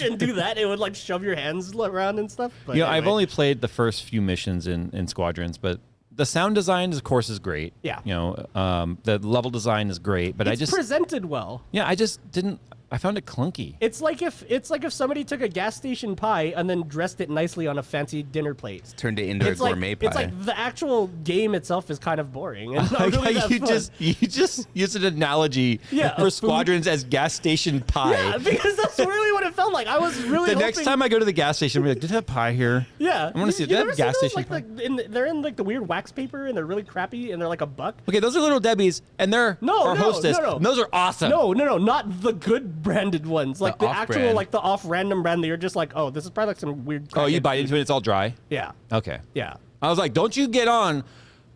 and do that. It would like shove your hands around and stuff. But I've anyway. only played the first few missions in Squadrons, but the sound design, of course, is great. Yeah. The level design is great, but It's presented well. I just didn't. I found it clunky. It's like if somebody took a gas station pie and then dressed it nicely on a fancy dinner plate. Turned it into a gourmet pie. It's like the actual game itself is kind of boring and not Like really how that you fun. just use an analogy Yeah, for of food. Squadrons as gas station pie. Yeah, because that's really what it felt like. I was really The hoping, next time I go to the gas station, I'll be like, did they have pie here? yeah, I want to see. You Did they never have seen gas those? station Like pie? they're in like the weird wax paper and they're really crappy and they're like a buck. Okay, those are Little Debbie's, and they're our hostess. no. And those are awesome. No, not the good branded ones. Like The the actual, off-brand. like the off-random brand that you're just like, oh, this is probably like some weird. Oh, you crackhead bite food. into it, it's all dry. Yeah, Okay. yeah. I was like, don't you get on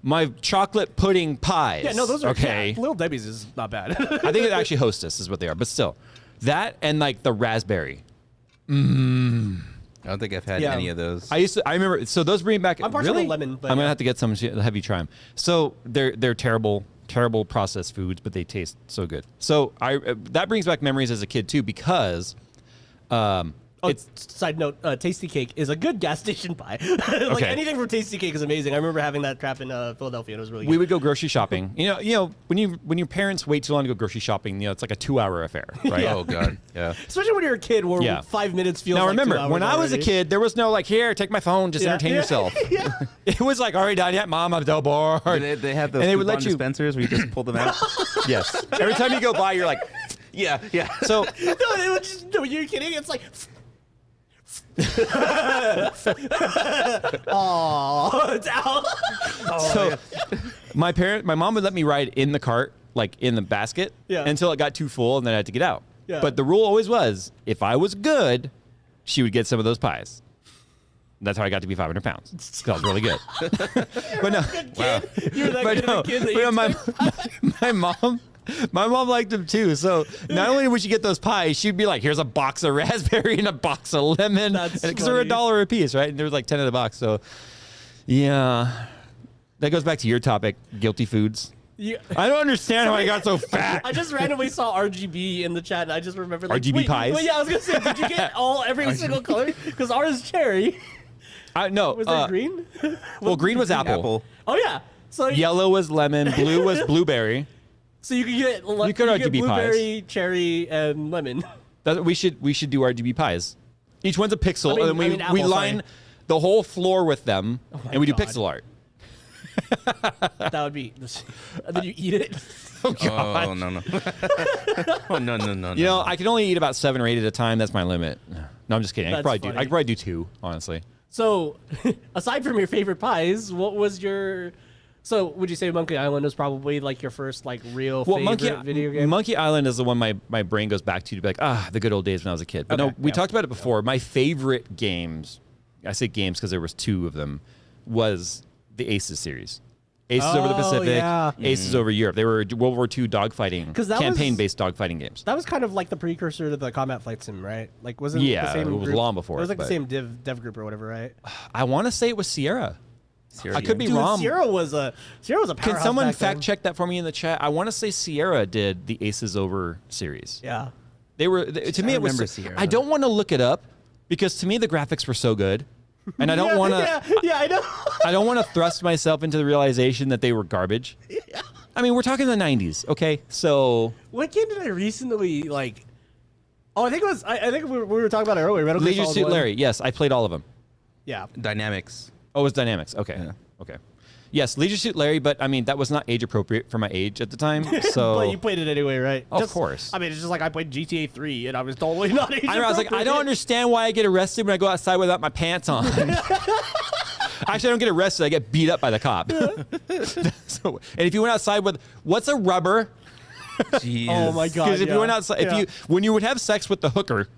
my chocolate pudding pies. Yeah, no, those are okay. Yeah, Little Debbie's is not bad. I think it's actually Hostess is what they are, but still, that and like the raspberry. I don't think I've had Yeah. any of those. I remember. So those bring back. I'm partial to really? lemon, but I'm gonna yeah. have to get some to have you try them. So they're terrible processed foods, but they taste so good. So that brings back memories as a kid too because. It's Side note, Tasty Cake is a good gas station pie. Like Okay. anything from Tasty Cake is amazing. I remember having that crap in Philadelphia. And it was really good. we would go grocery shopping. When your parents wait too long to go grocery shopping, it's like a 2-hour affair, right? Oh god, yeah. Especially when you're a kid where Yeah. 5 minutes feels Now like remember, 2 hours when I was a already. kid, there was no like, here, take my phone, just Yeah. entertain Yeah. yourself. Yeah. It was like, all right, done yet, Mom, I'm so bored. They had those And they would coupon let you- dispensers where you just pull them out. Yes. Every time you go by, you're like, yeah, yeah. so No, they would just, no, you're kidding? It's like. Oh, it's out. so my mom would let me ride in the cart, like in the basket, Yeah. until it got too full, and then I had to get out. Yeah. But the rule always was, if I was good, she would get some of those pies. That's how I got to be 500 pounds. 'Cause I was really good. But no, You're that but good no, of a kid that but you no, my mom liked them too. So not only would she get those pies, she'd be like, "Here's a box of raspberry and a box of lemon," That's because they're funny. $1 a piece, right? And there was like 10 in the box. So yeah, that goes back to your topic, guilty foods. You- I don't understand how I got so fat. I just randomly saw RGB in the chat, and I just remember like, RGB wait, pies? Well, yeah, I was gonna say, did you get every single color? Because ours is cherry. No, Was there green? well, green was apple. Oh yeah. So Yellow was lemon. Blue was blueberry. So you could get You could get RGB pies. blueberry, cherry, and lemon. We should do RGB pies. Each one's a pixel, I mean- and then I mean we apple, line sorry. the whole floor with them, my and we do God. pixel art. That would be. And then you eat it. Oh no. Oh no. You know, I can only eat about 7 or 8 at a time. That's my limit. No, I'm just kidding. I That's could funny. probably do 2, honestly. So, aside from your favorite pies, what was your? So, would you say Monkey Island was probably like your first like real favorite video game? Monkey Island is the one my brain goes back to be like, the good old days when I was a kid. But Okay, no, we yeah. talked about it before. My favorite games, I say games because there was 2 of them, was the Aces series. Aces over the Oh, Pacific, yeah. Aces over Europe. They were World War II dogfighting, 'Cause that was- campaign-based dogfighting games. That was kind of like the precursor to the Combat Flight Sim, right? Like, wasn't it Yeah, the same it was group? long before It was it, like the but- same dev group or whatever, right? I want to say it was Sierra. I could be Dude, wrong. Sierra was a powerhouse. Can someone back then. fact check that for me in the chat? I want to say Sierra did the Aces Over series. Yeah. They were to me. It was. remember Sierra. I don't want to look it up because to me the graphics were so good, and I don't Yeah, want to. Yeah, I know. I don't want to thrust myself into the realization that they were garbage. I mean, we're talking the '90s, okay? So What game did I recently like? Oh, I think it was. I think we were talking about it earlier. Metal Gear Leisure Solid Suit 1. Larry. Yes, I played all of them. Yeah. Dynamics. Oh, it was Dynamics. Okay. Yeah. Okay. Yes, Leisure Suit Larry, but I mean that was not age appropriate for my age at the time. So But you played it anyway, right? Of course. I mean, it's just like I played GTA 3, and I was totally not age I was like, I don't understand why I get arrested when I go outside without my pants on. Actually, I don't get arrested. I get beat up by the cop. So, and if you went outside with, what's a rubber? Jeez. Oh my god! Because if yeah. you went outside, Yeah. when you would have sex with the hooker,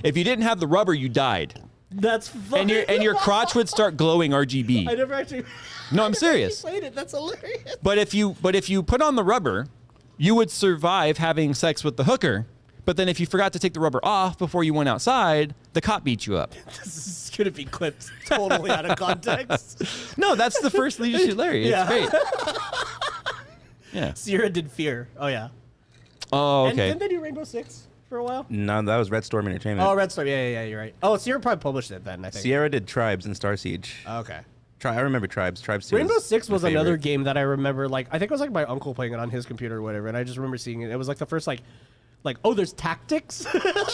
if you didn't have the rubber, you died, That's funny. and your crotch would start glowing I RGB. never actually No, I'm serious. played it. That's hilarious. But if you put on the rubber, you would survive having sex with the hooker. But then if you forgot to take the rubber off before you went outside, the cop beat you up. This is gonna be clipped totally out of context. No, that's the first Leisure Suit Larry. It's Yeah. great. Yeah. Sierra did Fear. Oh yeah. Oh, And okay. didn't they do Rainbow Six for a while? No, that was Red Storm Entertainment. Oh, Red Storm. Yeah, you're right. Oh, Sierra probably published it then. I think. Sierra did Tribes and Star Siege. Okay. I remember Tribes. Tribes 2 Rainbow Six my was another favorite. game that I remember. Like, I think it was like my uncle playing it on his computer or whatever, and I just remember seeing it. It was like the first like, oh, there's tactics.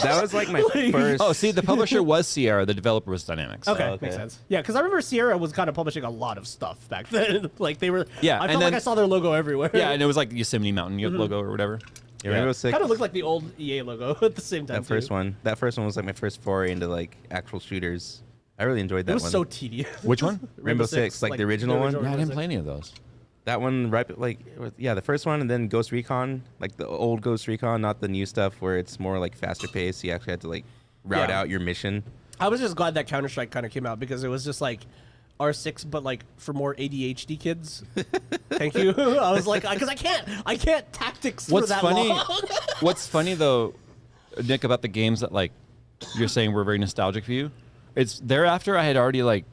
That was like my Like- first. Oh, see, the publisher was Sierra. The developer was Dynamics. Okay, okay. makes sense. Yeah, because I remember Sierra was kind of publishing a lot of stuff back then. Like they were. Yeah, I and felt like then- I saw their logo everywhere. Yeah, and it was like Yosemite Mountain logo or whatever. Yeah, Rainbow Six. kind of looked like the old EA logo at the same time. That first too. one. That first one was like my first foray into like actual shooters. I really enjoyed that It was one. so tedious. Which one? Rainbow Six, like the original one? Yeah, I Rainbow didn't Six. play any of those. That one, right? Like, yeah, the first one, and then Ghost Recon, like the old Ghost Recon, not the new stuff where it's more like faster paced. You actually had to like route Yeah. out your mission. I was just glad that Counter Strike kind of came out because it was just like R6, but like for more ADHD kids. Thank you. I was like, because I can't tactics What's for that funny? long. What's funny though, Nick, about the games that like you're saying were very nostalgic for you? It's thereafter I had already like.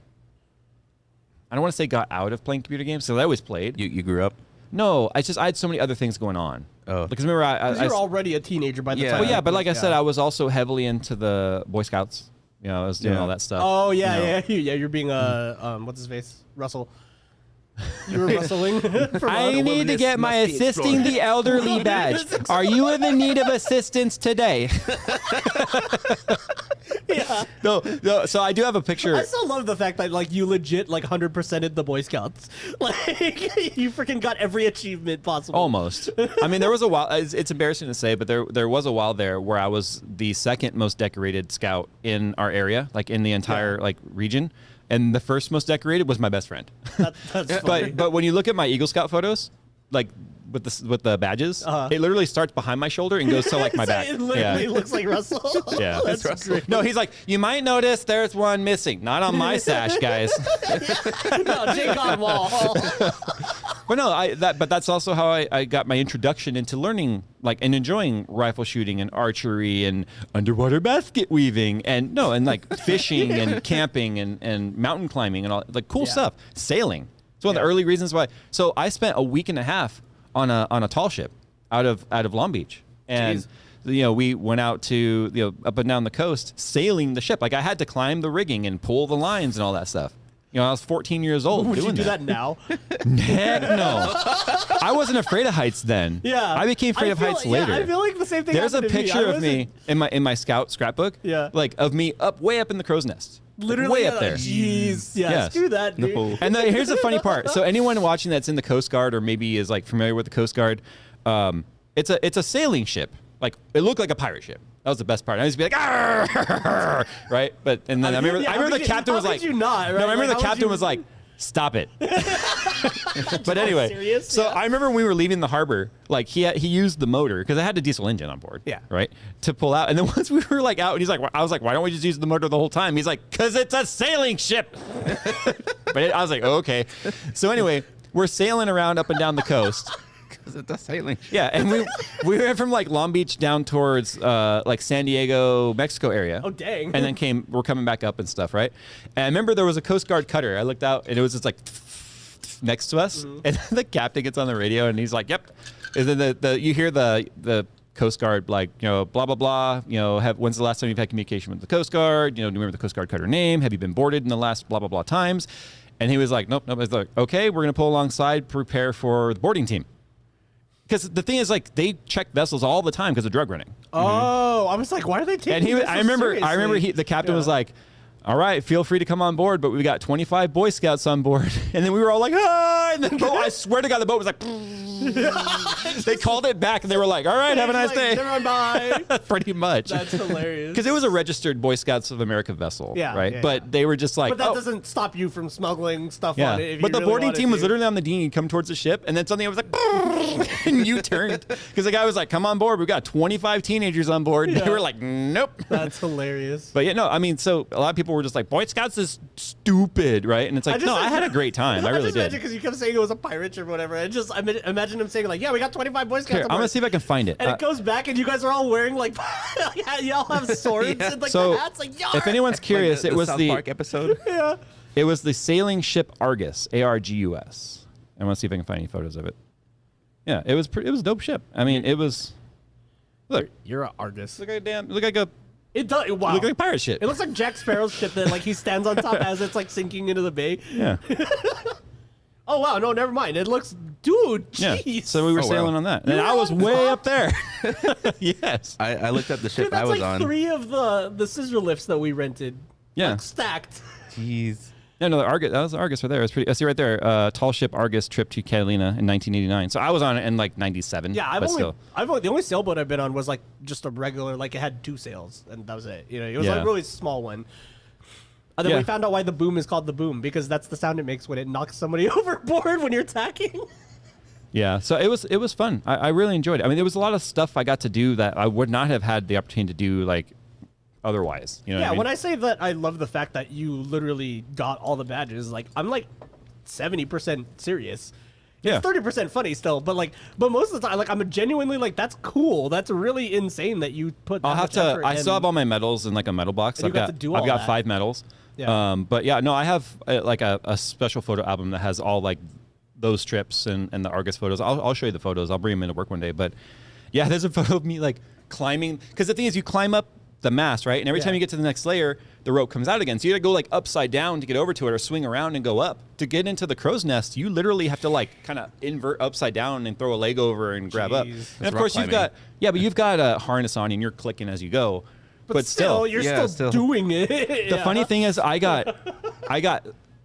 I don't want to say got out of playing computer games because I always played. You grew up. No, I had so many other things going on. Oh. Because remember I You're already a teenager by the Yeah. time. well, yeah, but like I said, Yeah. I was also heavily into the Boy Scouts. You know, I was doing Yeah. all that stuff. Oh yeah, you know. yeah. You're being what's his face, Russell. You were rustling. from I out- need to get my must be assisting the elderly badge. Are you in the need of assistance today? Yeah. No. So I do have a picture. I still love the fact that like you legit like 100%ed the Boy Scouts. Like you freaking got every achievement possible. Almost. I mean, there was a while. It's embarrassing to say, but there was a while there where I was the second most decorated scout in our area, like in the entire like region, and the first most decorated was my best friend. That's funny. but when you look at my Eagle Scout photos, like with the badges, Uh-huh. it literally starts behind my shoulder and goes to like my So back. It literally Yeah. looks like Russell. Yeah. That's Russell. great. No, he's like, you might notice there's one missing. Not on my sash, guys. No, Jake on wall. But no, but that's also how I got my introduction into learning, like, and enjoying rifle shooting and archery and underwater basket weaving and like fishing and camping and mountain climbing and all like cool Yeah. stuff. Sailing. It's one of Yeah. the early reasons why. So I spent a week and a half on a tall ship out of Long Beach, and Jeez. you know we went out to up and down the coast sailing the ship. Like I had to climb the rigging and pull the lines and all that stuff. You know, I was 14 years old Would doing you do that now? Heck no. I wasn't afraid of heights then. Yeah. I became afraid of heights later. Yeah, I feel like the same thing. There's a happened to picture I of me in my scout scrapbook. Yeah. Like of me way up in the crow's nest. Literally way up there. Jeez. Yeah, Yes. screw that, dude. No. And here's the funny part. So anyone watching that's in the Coast Guard or maybe is like familiar with the Coast Guard, it's a sailing ship. Like it looked like a pirate ship. That was the best part. I used to be like, "Arr!" Right? But and then I remember the captain was like, you not, right? No, I remember Like, the how would captain you- was like, stop it. But anyway, serious? so Yeah. I remember when we were leaving the harbor, like he used the motor because I had a diesel engine on board. Yeah. Right. To pull out, and then once we were like out, and he's like, I was like, why don't we just use the motor the whole time? He's like, because it's a sailing ship. I was like, okay. So anyway, we're sailing around up and down the coast. Because it's a sailing ship. Yeah, and we went from like Long Beach down towards like San Diego, Mexico area. Oh, dang. And then we're coming back up and stuff, right? And I remember there was a Coast Guard cutter. I looked out and it was just like next to us, and the captain gets on the radio and he's like, "Yep." And then you hear the Coast Guard like, you know, blah blah blah. You know, when's the last time you've had communication with the Coast Guard? You know, do you remember the Coast Guard cutter name? Have you been boarded in the last blah blah blah times? And he was like, "Nope, nope." I was like, "Okay, we're gonna pull alongside, prepare for the boarding team." Because the thing is, like, they check vessels all the time because of drug running. Oh, I was like, why are they taking And this so I remember the captain was like, "All right, feel free to come on board, but we got 25 Boy Scouts on board." And then we were all like, "Ah!" And the boat, I swear to God, the boat was like, they called it back and they were like, "All right, have a nice day." Never mind. Pretty much. That's hilarious. Because it was a registered Boy Scouts of America vessel, Yeah, right? yeah, But yeah. they were just like, But that "Oh." doesn't stop you from smuggling stuff Yeah, on it. If but you the really boarding wanted team was to. literally on the dinghy, come towards the ship, and then suddenly it was like, and you turned because the guy was like, "Come on board, we've got 25 teenagers on board." And Yeah. they were like, "Nope." That's hilarious. But yeah, no, I mean, so a lot of people were just like, "Boy Scouts is stupid," right? And it's like, no, I had a great time. I really just imagine did. because you kept saying it was a pirate ship or whatever. I imagine him saying like, "Yeah, we got 25 Boy Scouts." Here, on I'm board." gonna see if I can find it. And it goes back, and you guys are all wearing like, y'all have swords and like So, the hats. Like, "Yarr!" if anyone's curious, Like it was South the Park episode. yeah. it was the sailing ship Argus, Argus. I want to see if I can find any photos of it. Yeah, it was it was a dope ship. I mean, it was. Look, You're an Argus. look like a It does. Wow. look like a pirate ship. It looks like Jack Sparrow's ship that like he stands on top as it's like sinking into the bay. Yeah. Oh wow, no, never mind. It looks, dude. Yeah. Jeez. So we were Oh, wow. sailing on that, and You I were was on way top? up there. Yes. I looked up the ship Dude, I that's was like on. 3 of the scissor lifts that we rented. Yeah. Like, stacked. Jeez. Yeah, no, the Argus. That was the Argus right there. It was pretty. I see right there. Tall ship Argus trip to Catalina in 1989. So I was on it in like 97. Yeah, but still. the only sailboat I've been on was like just a regular, like it had 2 sails and that was it. You know, it was Yeah. like a really small one. And then Yeah. we found out why the boom is called the boom because that's the sound it makes when it knocks somebody overboard when you're tacking. Yeah, so it was fun. I really enjoyed it. I mean, there was a lot of stuff I got to do that I would not have had the opportunity to do like otherwise. You know Yeah, what I mean? when I say that, I love the fact that you literally got all the badges. Like, I'm like 70% serious. Yeah. It's 30% funny still, but most of the time, like, I'm genuinely like, that's cool. That's really insane that you put. That I'll have much to. effort I still in. have all my medals in like a medal box. And you I've got got to do I've all got that. 5 medals. Yeah. But yeah, no, I have like a special photo album that has all like those trips and the Argus photos. I'll show you the photos. I'll bring them into work one day. But yeah, there's a photo of me like climbing because the thing is, you climb up the mast, right? And every Yeah. time you get to the next layer, the rope comes out again. So you got to go like upside down to get over to it, or swing around and go up. To get into the crow's nest, you literally have to like kind of invert upside down and throw a leg over and grab up. Jeez. And That's of rock course, you've climbing. got but you've got a harness on and you're clicking as you go. But still, you're Yeah, still still. doing it. the funny thing is, I got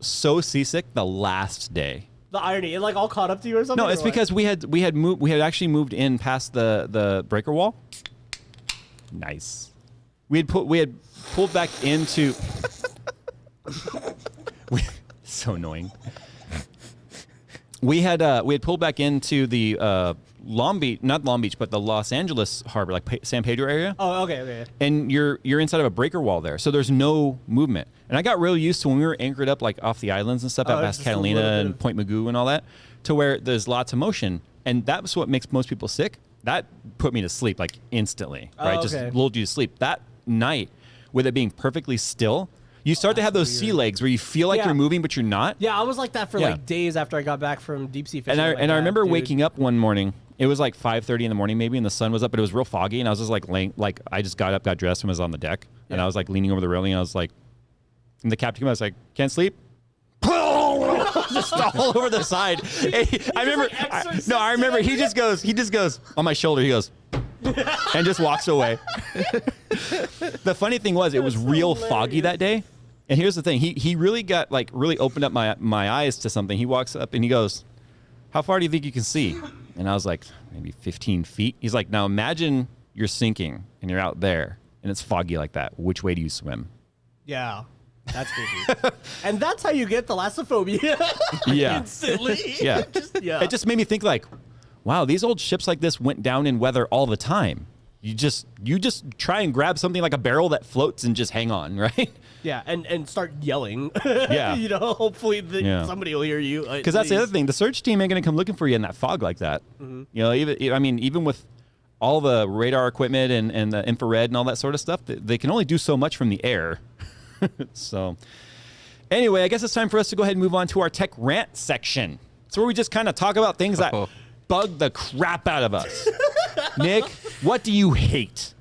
so seasick the last day. the irony, it like all caught up to you or something. No, it's or what? because we had actually moved in past the breaker wall. Nice. We had pulled back into. So annoying. We had pulled back into the not Long Beach, but the Los Angeles harbor, like San Pedro area. Oh, okay. And you're inside of a breaker wall there, so there's no movement. And I got real used to when we were anchored up like off the islands and stuff, Oh, out it's past just a Catalina little bit and of- Point Mugu and all that, to where there's lots of motion, and that's what makes most people sick. That put me to sleep like instantly, Oh, right? Just okay. lulled you to sleep. That night, with it being perfectly still, you start to have those sea legs where you feel like Yeah. you're moving but you're not. Yeah, I was like that for Yeah. like days after I got back from deep sea fishing. And I remember waking up one morning. It was like 5:30 in the morning maybe, and the sun was up, but it was real foggy. And I was just like laying, like I just got up, got dressed, and was on the deck. And Yeah. I was like leaning over the railing. And I was like, and the captain came out. I was like, "Can't sleep." just all over the side. I remember he just goes on my shoulder. He goes and just walks away. The funny thing was, it was real foggy that day. And here's the thing: he really got really opened up my eyes to something. He walks up and he goes, "How far do you think you can see?" And I was like, "Maybe 15 feet." He's like, "Now imagine you're sinking and you're out there and it's foggy like that. Which way do you swim?" Yeah. That's creepy. And that's how you get thalassophobia. Yeah. Instantly. Yeah. It just made me think wow, these old ships like this went down in weather all the time. You just try and grab something like a barrel that floats and just hang on, right? Yeah, and start yelling. Yeah. Hopefully somebody will hear you. Because that's the other thing. The search team ain't going to come looking for you in that fog like that. Mm-hmm. Even with all the radar equipment and the infrared and all that sort of stuff, they can only do so much from the air. So anyway, I guess it's time for us to go ahead and move on to our tech rant section. It's where we just kind of talk about things that bug the crap out of us. Nick, what do you hate?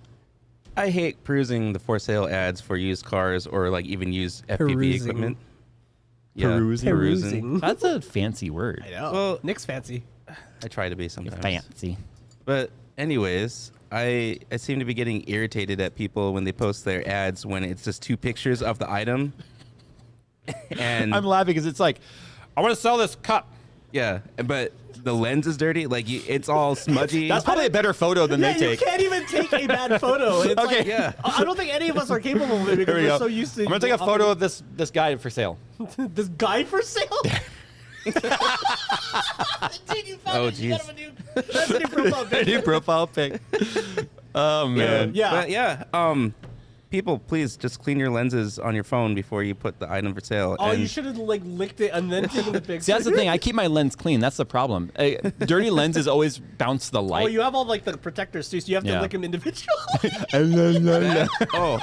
I hate perusing the for sale ads for used cars or even used FPV equipment. Yeah, Perusing. That's a fancy word. I know. Well, Nick's fancy. I try to be sometimes. Fancy. But anyways, I seem to be getting irritated at people when they post their ads when it's just 2 pictures of the item. And I'm laughing because it's like, I want to sell this cup. yeah, but the lens is dirty. It's all smudgy. That's probably a better photo than they take. You can't even take a bad photo. It's Okay. Yeah. I don't think any of us are capable of it because Here we we're go. so used to. I'm gonna take a photo of this guy for sale. This guy for sale. Dude, you found Oh, it. You got jeez. him that's a new profile picture. New profile pic. Oh man. Yeah. But yeah, people, please just clean your lenses on your phone before you put the item for sale. Oh, and you should have licked it and then taken the picture. See, that's the thing. I keep my lens clean. That's the problem. Dirty lenses always bounce the light. Oh, you have all the protectors too, so you have to Yeah. lick them individually. oh,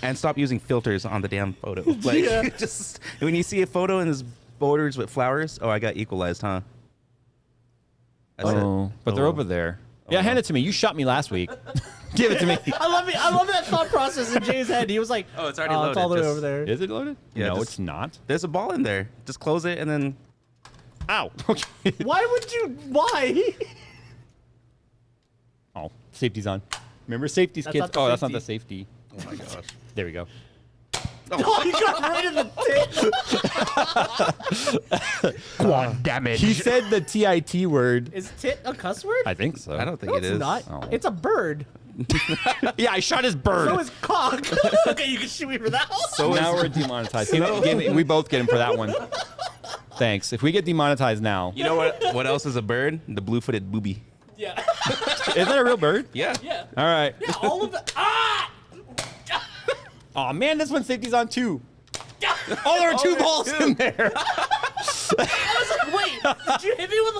and stop using filters on the damn photo. Yeah. Just when you see a photo and there's borders with flowers, I got equalized, huh? That's it. But they're over there. Yeah, hand it to me. You shot me last week. Give it to me. I love that thought process in Jay's head. He was like, Oh, it's already It's all the loaded. way over there. Is it loaded? Yeah, no, just- it's not. There's a ball in there. Just close it and then. Ow. Okay. Why would you? Why? Oh, safety's on. Remember safety's That's kids? not the Oh, that's not safety. the safety. Oh my gosh. There we go. Oh, you got right in the tit. Quad damage. He said the TIT word. Is tit a cuss word? I think so. I don't think No, it it's is. not. Oh. It's a bird. Yeah, I shot his bird. So is cock. Okay, you can shoot me for that one. So now we're demonetized. We both get him for that one. Thanks. If we get demonetized now, You know what? What else is a bird? The blue-footed booby. Yeah. is that a real bird? Yeah. Yeah. All right. Yeah, all of the. Ah! Oh man, this one safety's on too. Oh, there are 2 balls in there. I was like, wait, did you hit me with,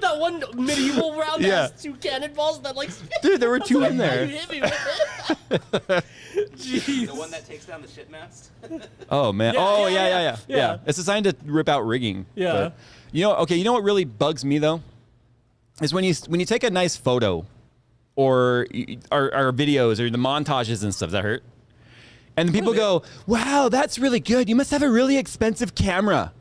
that one medieval round that Yeah. has 2 cannonballs that Dude, there were 2 in You there. hit me with it. Jeez. The one that takes down the ship mast. Oh man. Yeah, Oh yeah. yeah. It's designed to rip out rigging. Yeah. But, you know what really bugs me though? Is when you take a nice photo or videos or the montages and stuff that hurt. And then people go, "Wow, that's really good. You must have a really expensive camera."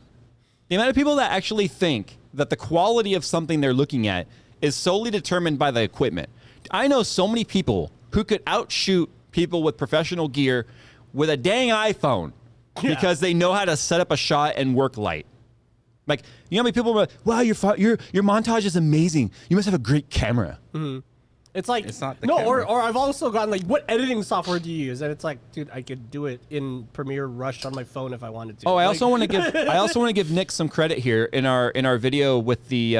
The amount of people that actually think that the quality of something they're looking at is solely determined by the equipment. I know so many people who could outshoot people with professional gear with a dang iPhone because they know how to set up a shot and work light. Like, you know how many people are like, "Wow, your montage is amazing. You must have a great camera." Mm-hmm. It's like, It's not the no, camera. or I've also gotten what editing software do you use? And it's like, dude, I could do it in Premiere Rush on my phone if I wanted to. Oh, I also want to give Nick some credit here in our video with the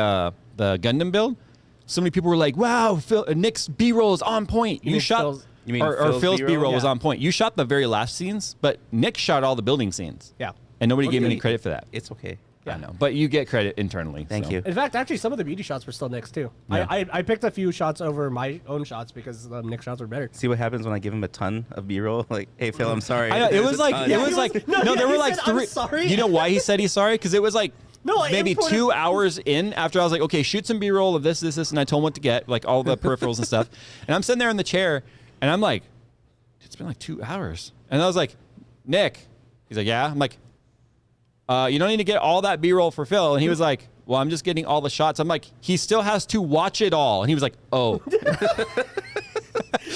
Gundam build. So many people were like, "Wow, Nick's B-roll is on point." You mean Phil's- You mean or Phil's B-roll was Yeah. on point. You shot the very last scenes, but Nick shot all the building scenes. Yeah. And nobody gave me Okay. any credit for that. It's okay. I know, but you get credit internally. Thank so. you. In fact, actually, some of the beauty shots were still Nick's too. Yeah. I picked a few shots over my own shots because Nick's shots were better. See what happens when I give him a ton of B-roll? Like, hey, Phil, I'm sorry. I know, it There's was a like ton. it was like no, there he were like said, "I'm 3. sorry." You know why he said he's sorry? Because it was like No, I maybe imported- 2 hours in after I was like, okay, shoot some B-roll of this, and I told him what to get, like all the peripherals and stuff. And I'm sitting there in the chair, and I'm like, it's been like 2 hours, and I was like, Nick, he's like, yeah. I'm like, you don't need to get all that B-roll for Phil. And he was like, well, I'm just getting all the shots. I'm like, he still has to watch it all. And he was like, oh.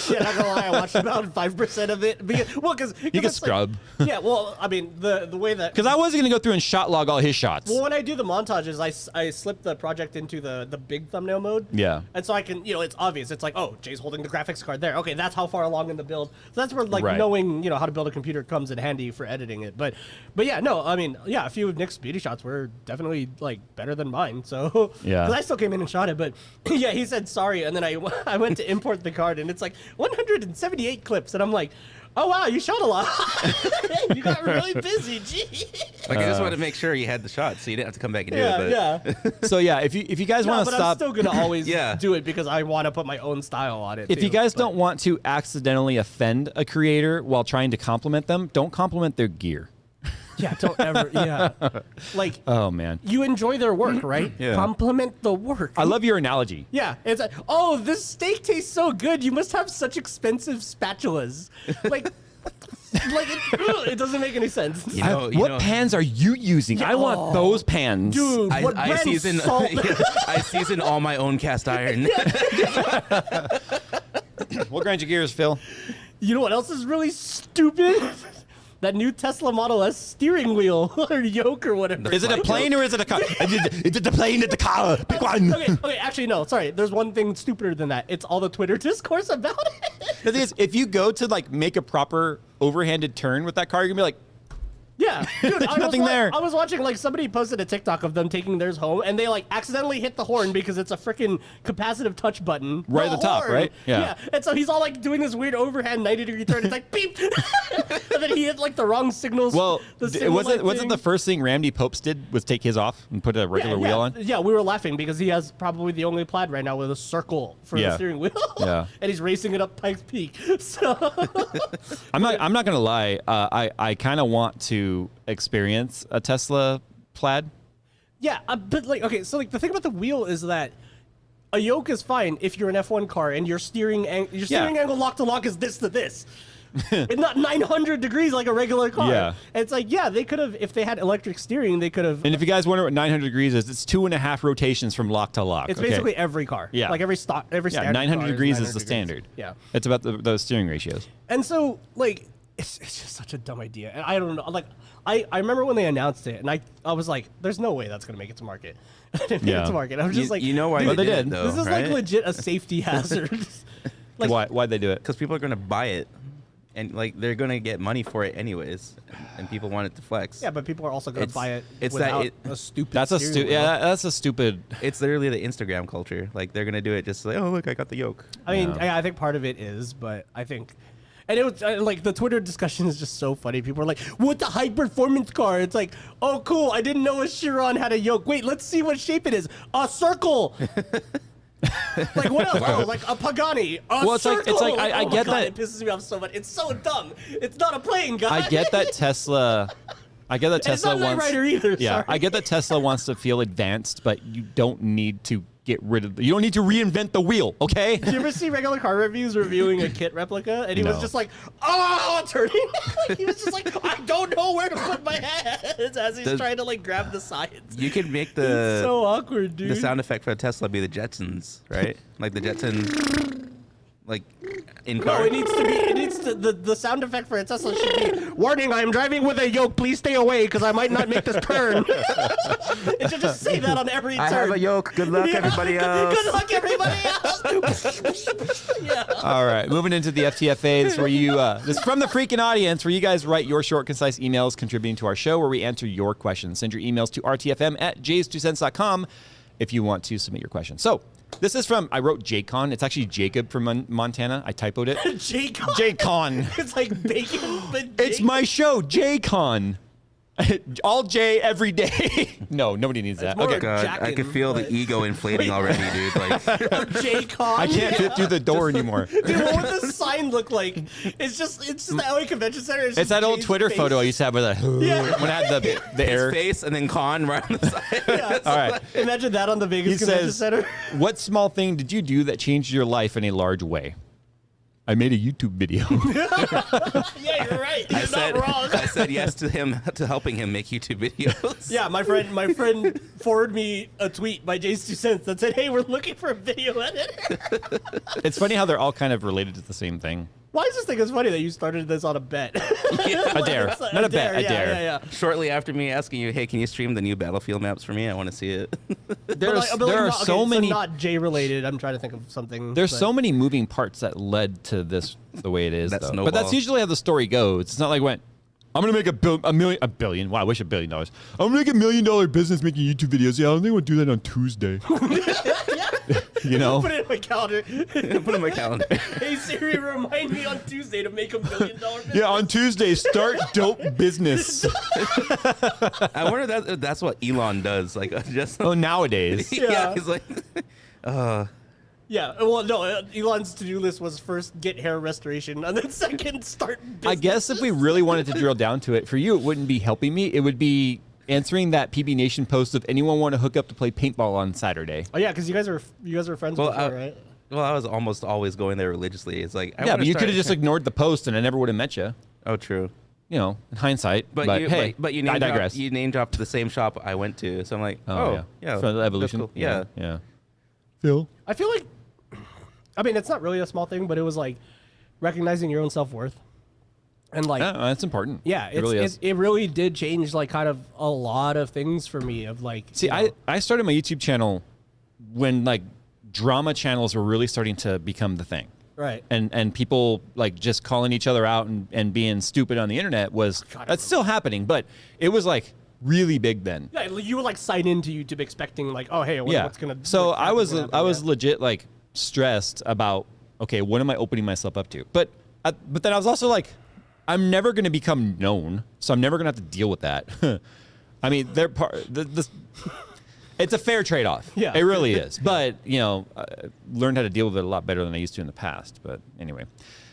Yeah, not gonna lie, I watched about 5% of it. Because You can scrub. Yeah, well, I mean, the way that Because I wasn't going to go through and shot log all his shots. well, when I do the montages, I slip the project into the big thumbnail mode. Yeah. And so I can, it's obvious. It's like, oh, Jay's holding the graphics card there. Okay, that's how far along in the build. So that's where like Right. knowing, how to build a computer comes in handy for editing it. But yeah, no, I mean, yeah, a few of Nick's beauty shots were definitely like better than mine. So Yeah. 'cause I still came in and shot it, but yeah, he said sorry, and then I went to import the card, and it's like 178 clips, and I'm like, oh wow, you shot a lot. You got really busy, gee. Like I just wanted to make sure you had the shot, so you didn't have to come back and do it. Yeah, But yeah. So yeah, if you guys No, want but to I'm stop, still gonna always Yeah. do it because I want to put my own style on it. if you guys don't want to accidentally offend a creator while trying to compliment them, don't compliment their gear. yeah, don't ever, yeah, like Oh man, you enjoy their work, right? Yeah. Compliment the work. I love your analogy. Yeah, it's like, oh, this steak tastes so good. You must have such expensive spatulas. Like, it doesn't make any sense. You know, What pans are you using? I want those pans. Dude, what I brand season salt? I season all my own cast iron. What grind your gears, Phil? You know what else is really stupid? That new Tesla Model S steering wheel or yoke or whatever. Is it a plane or is it a car? Is it the plane? It's the car. Pick one. Okay, actually, no, sorry. There's one thing stupider than that. It's all the Twitter discourse about it. The thing is, if you go to like make a proper overhanded turn with that car, you're gonna be like, Yeah, dude, nothing there. I was watching like somebody posted a TikTok of them taking theirs home, and they like accidentally hit the horn because it's a freaking capacitive touch button Right at the top, horn. right? Yeah. Yeah. And so he's all like doing this weird overhand 90-degree turn. It's like beep, and then he hit like the wrong signals. well, the signal light wasn't thing. the first thing Randy Popes did was take his off and put a regular wheel on? Yeah, we were laughing because he has probably the only plaid right now with a circle for Yeah. the steering wheel. Yeah. And he's racing it up Pikes Peak. So I'm not gonna lie. I kind of want to experience a Tesla plaid. yeah, but like okay, so like the thing about the wheel is that a yoke is fine if you're an F1 car and your steering angle lock to lock is this to this. It's not 900 degrees like a regular car. Yeah. And it's like, yeah, they could have, if they had electric steering, they could have. And if you guys wonder what 900 degrees is, it's 2.5 rotations from lock to lock. It's okay? basically every car. Yeah. Like every yeah, standard 900 car degrees is 900 the degrees. standard. Yeah. It's about those steering ratios. And so, like, it's just such a dumb idea. And I don't know. Like, I remember when they announced it, and I was like, there's no way that's going to make it to market. It didn't make it Yeah. to market. I was just like, you know why dude, they they did. did, though, this is right? like legit a safety hazard. Like, Why'd they do it? Because people are gonna buy it, and like they're gonna get money for it anyways, and people want it to flex. yeah, but people are also going to It's- buy it it's that without it- a stupid That's a steering wheel. that's a stupid. It's literally the Instagram culture. Like they're gonna do it just like, oh look, I got the yoke. I mean, Yeah. I think part of it is, but I think, and it was like the Twitter discussion is just so funny. People are like, "What the high performance car?" It's like, "Oh, cool! I didn't know a Chiron had a yoke. Wait, let's see what shape it is. A circle." Like what else? Oh, like a Pagani. A Well, it's like- circle. it's like, I oh my get God, that- It pisses me off so much. It's so dumb. It's not a plane, guys. I get that Tesla. I get that And it's Tesla not Knight wants. Rider either. Yeah, sorry. I get that Tesla wants to feel advanced, but you don't need to get rid of. You don't need to reinvent the wheel. Okay. Did you ever see regular car reviews reviewing a kit replica? And he was No. just like, oh, turning. He was just like, I don't know where to put my hands as he's Does- trying to like grab the sides. You could make It's the so awkward, dude. the sound effect for a Tesla be the Jetsons, right? Like the Jetsons, like in No, car. it needs to be. It needs to. The sound effect for a Tesla should be warning. I am driving with a yoke. Please stay away because I might not make this turn. It should just say that on every turn. I have a yoke. Good luck, Yeah. everybody else. Good luck, everybody else. Yeah. All right, moving into the FTFA. This is where you. This is from the freaking audience, where you guys write your short, concise emails contributing to our show, where we answer your questions. Send your emails to rtfm@jays2cents.com if you want to submit your question. So. This is from, I wrote Jaycon. It's actually Jacob from Montana. I typoed it. Jaycon. Jaycon. It's like bacon, but It's my show, Jaycon. All J every day. No, nobody needs that. more Okay. like- God, I Jackin', could feel but- the ego inflating already, dude. Like, Jaycon. I can't fit through the door anymore. Dude, what would the sign look like? It's just the LA Convention Center. It's that old Jay's Twitter face. photo I used to have with a Yeah. when I had the air. his face and then con right on the side. Yeah, All right. Imagine that on the Vegas He Convention says, Center. "What small thing did you do that changed your life in a large way?" I made a YouTube video. Yeah, you're right. You're not wrong. I said yes to him to helping him make YouTube videos. Yeah, my friend forwarded me a tweet by Jay's 2 cents that said, "Hey, we're looking for a video editor." It's funny how they're all kind of related to the same thing. Why is this thing? It's funny that you started this on a bet. A dare, It's like not a bet, a dare. Yeah. Shortly after me asking you, hey, can you stream the new Battlefield maps for me? I want to see it. There are so many. not Jay related. I'm trying to think of something. There's but- so many moving parts that led to this the way it is. That though. snowball. But that's usually how the story goes. It's not like I'm gonna make a billion. Wow, I wish $1 billion. I'm gonna make $1 million business making YouTube videos. Yeah, I don't think we'll do that on Tuesday. You know, Put it in my calendar. Put it in my calendar. Hey Siri, remind me on Tuesday to make $1 billion business. yeah, on Tuesday start dope business. I wonder if that's what Elon does. Like, just Oh, nowadays. yeah, he's like, Yeah, well, no, Elon's to-do list was first get hair restoration, and then second start business. I guess if we really wanted to drill down to it, for you, it wouldn't be helping me. It would be answering that PB Nation post of anyone want to hook up to play paintball on Saturday. Oh yeah, because you guys are friends Well, before, right? well, I was almost always going there religiously. It's like, I Yeah, wanna but you start- could have just ignored the post and I never would have met you. Oh, true. You know, in hindsight. But, you, hey, but you I name digress. dropped, you name dropped the same shop I went to, so I'm like, yeah, For the that's evolution. cool. Yeah. Yeah. Phil? I feel like, I mean, it's not really a small thing, but it was like recognizing your own self-worth. And like, That's important. yeah, it really is. it really did change like kind of a lot of things for me of like, See, you know, I started my YouTube channel when like drama channels were really starting to become the thing. right. And people like just calling each other out and being stupid on the internet was that's still happening, but it was like really big then. Yeah, you would like sign into YouTube expecting like, oh, hey, I wonder what's gonna. So like, I was what's gonna happen, yeah. legit like stressed about, okay, what am I opening myself up to? But then I was also like, I'm never going to become known, so I'm never going to have to deal with that. I mean, they're it's a fair trade-off. Yeah. It really is. But, you know, learned how to deal with it a lot better than I used to in the past. But anyway.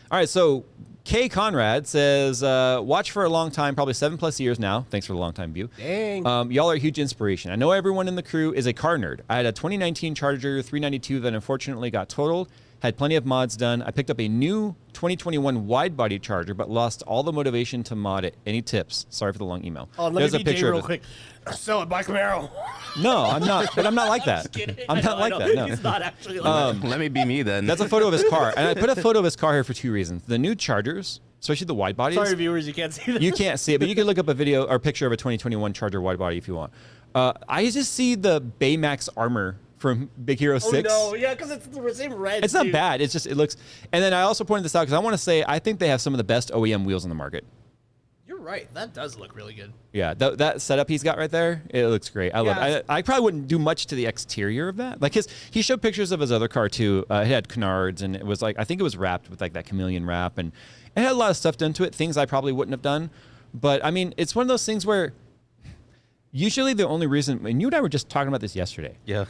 All right, so Kay Conrad says, watch for a long time, probably 7+ years now. Thanks for the long time view. Dang. Y'all are a huge inspiration. I know everyone in the crew is a car nerd. I had a 2019 Charger 392 that unfortunately got totaled. Had plenty of mods done. I picked up a new 2021 wide-body Charger, but lost all the motivation to mod it. Any tips? Sorry for the long email. Oh, let me be Jay real quick. Sell it, buy Camaro. No, I'm not. But I'm not like that. Just kidding. I'm I not know, like I know. that. No. He's not actually like that. Let me be me then. That's a photo of his car. And I put a photo of his car here for 2 reasons. The new Chargers, especially the wide bodies. Sorry, viewers, you can't see that. You can't see it, but you can look up a video or picture of a 2021 Charger wide body if you want. I just see the Baymax armor from Big Hero 6. Oh no, yeah, because it's the same red. It's not dude. bad. It's just, it looks. And then I also pointed this out because I want to say I think they have some of the best OEM wheels on the market. You're right. That does look really good. Yeah, that setup he's got right there, it looks great. I love it. I probably wouldn't do much to the exterior of that. Like he showed pictures of his other car too. It had canards and it was like, I think it was wrapped with like that chameleon wrap and it had a lot of stuff done to it, things I probably wouldn't have done. But I mean, it's one of those things where usually the only reason, and you and I were just talking about this yesterday. yeah.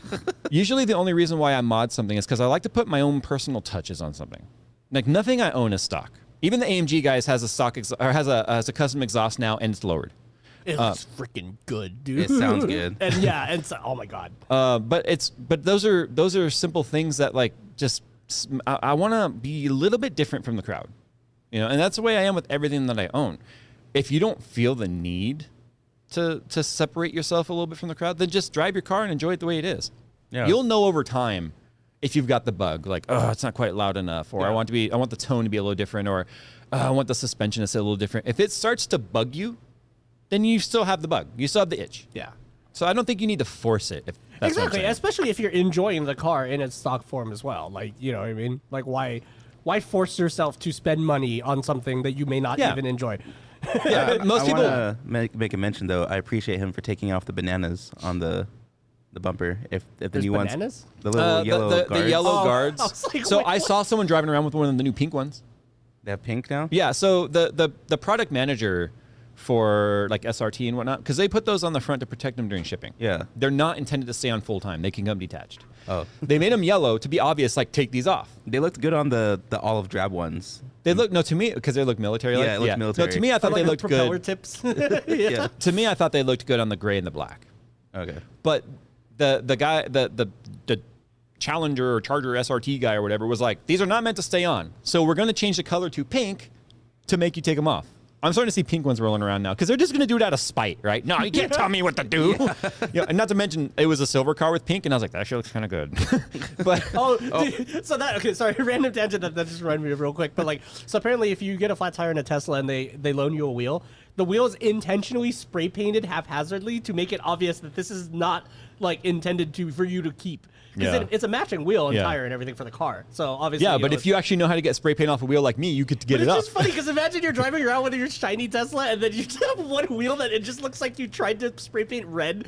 Usually the only reason why I mod something is because I like to put my own personal touches on something. Like nothing I own is stock. Even the AMG guys has a stock or has a custom exhaust now and it's lowered. It looks freaking good, dude. It sounds good. And yeah, and so, oh my god. But those are simple things that like just I want to be a little bit different from the crowd, you know, and that's the way I am with everything that I own. If you don't feel the need to separate yourself a little bit from the crowd, then just drive your car and enjoy it the way it is. Yeah. You'll know over time if you've got the bug, like, oh, it's not quite loud enough, or I want the tone to be a little different, or I want the suspension to sit a little different. If it starts to bug you, then you still have the bug. You still have the itch. Yeah. So I don't think you need to force it. If that's what I'm Exactly, saying. especially if you're enjoying the car in its stock form as well. Like, you know what I mean? Like, why force yourself to spend money on something that you may not even enjoy? Yeah, most I people. wanna make a mention though. I appreciate him for taking off the bananas on the bumper. If the There's new bananas? ones, the little yellow the guards. yellow Oh, guards. I was like, so wait, I what? saw someone driving around with one of the new pink ones. They have pink now. Yeah. So the product manager for like SRT and whatnot, because they put those on the front to protect them during shipping. Yeah. They're not intended to stay on full time. They can come detached. Oh, They made them yellow to be obvious, like take these off. they looked good on the olive drab ones. They look to me because they look military. Yeah, it looked military. No, to me I thought Like they the looked propeller good. tips. Yeah. To me I thought they looked good on the gray and the black. Okay. But the guy the Challenger or Charger SRT guy or whatever was like, these are not meant to stay on. So we're going to change the color to pink to make you take them off. I'm starting to see pink ones rolling around now because they're just going to do it out of spite, right? No, you can't tell me what to do. Yeah. And not to mention, it was a silver car with pink, and I was like, that actually looks kind of good. But dude, so that, okay, sorry, random tangent that just reminded me of real quick. But like, so apparently if you get a flat tire in a Tesla and they loan you a wheel, the wheel is intentionally spray painted haphazardly to make it obvious that this is not like intended for you to keep. Because it's a matching wheel and tire and everything for the car. So obviously, yeah, but if you actually know how to get spray paint off a wheel like me, you get to get it up. It's just funny because imagine you're driving around with your shiny Tesla and then you just have one wheel that it just looks like you tried to spray paint red,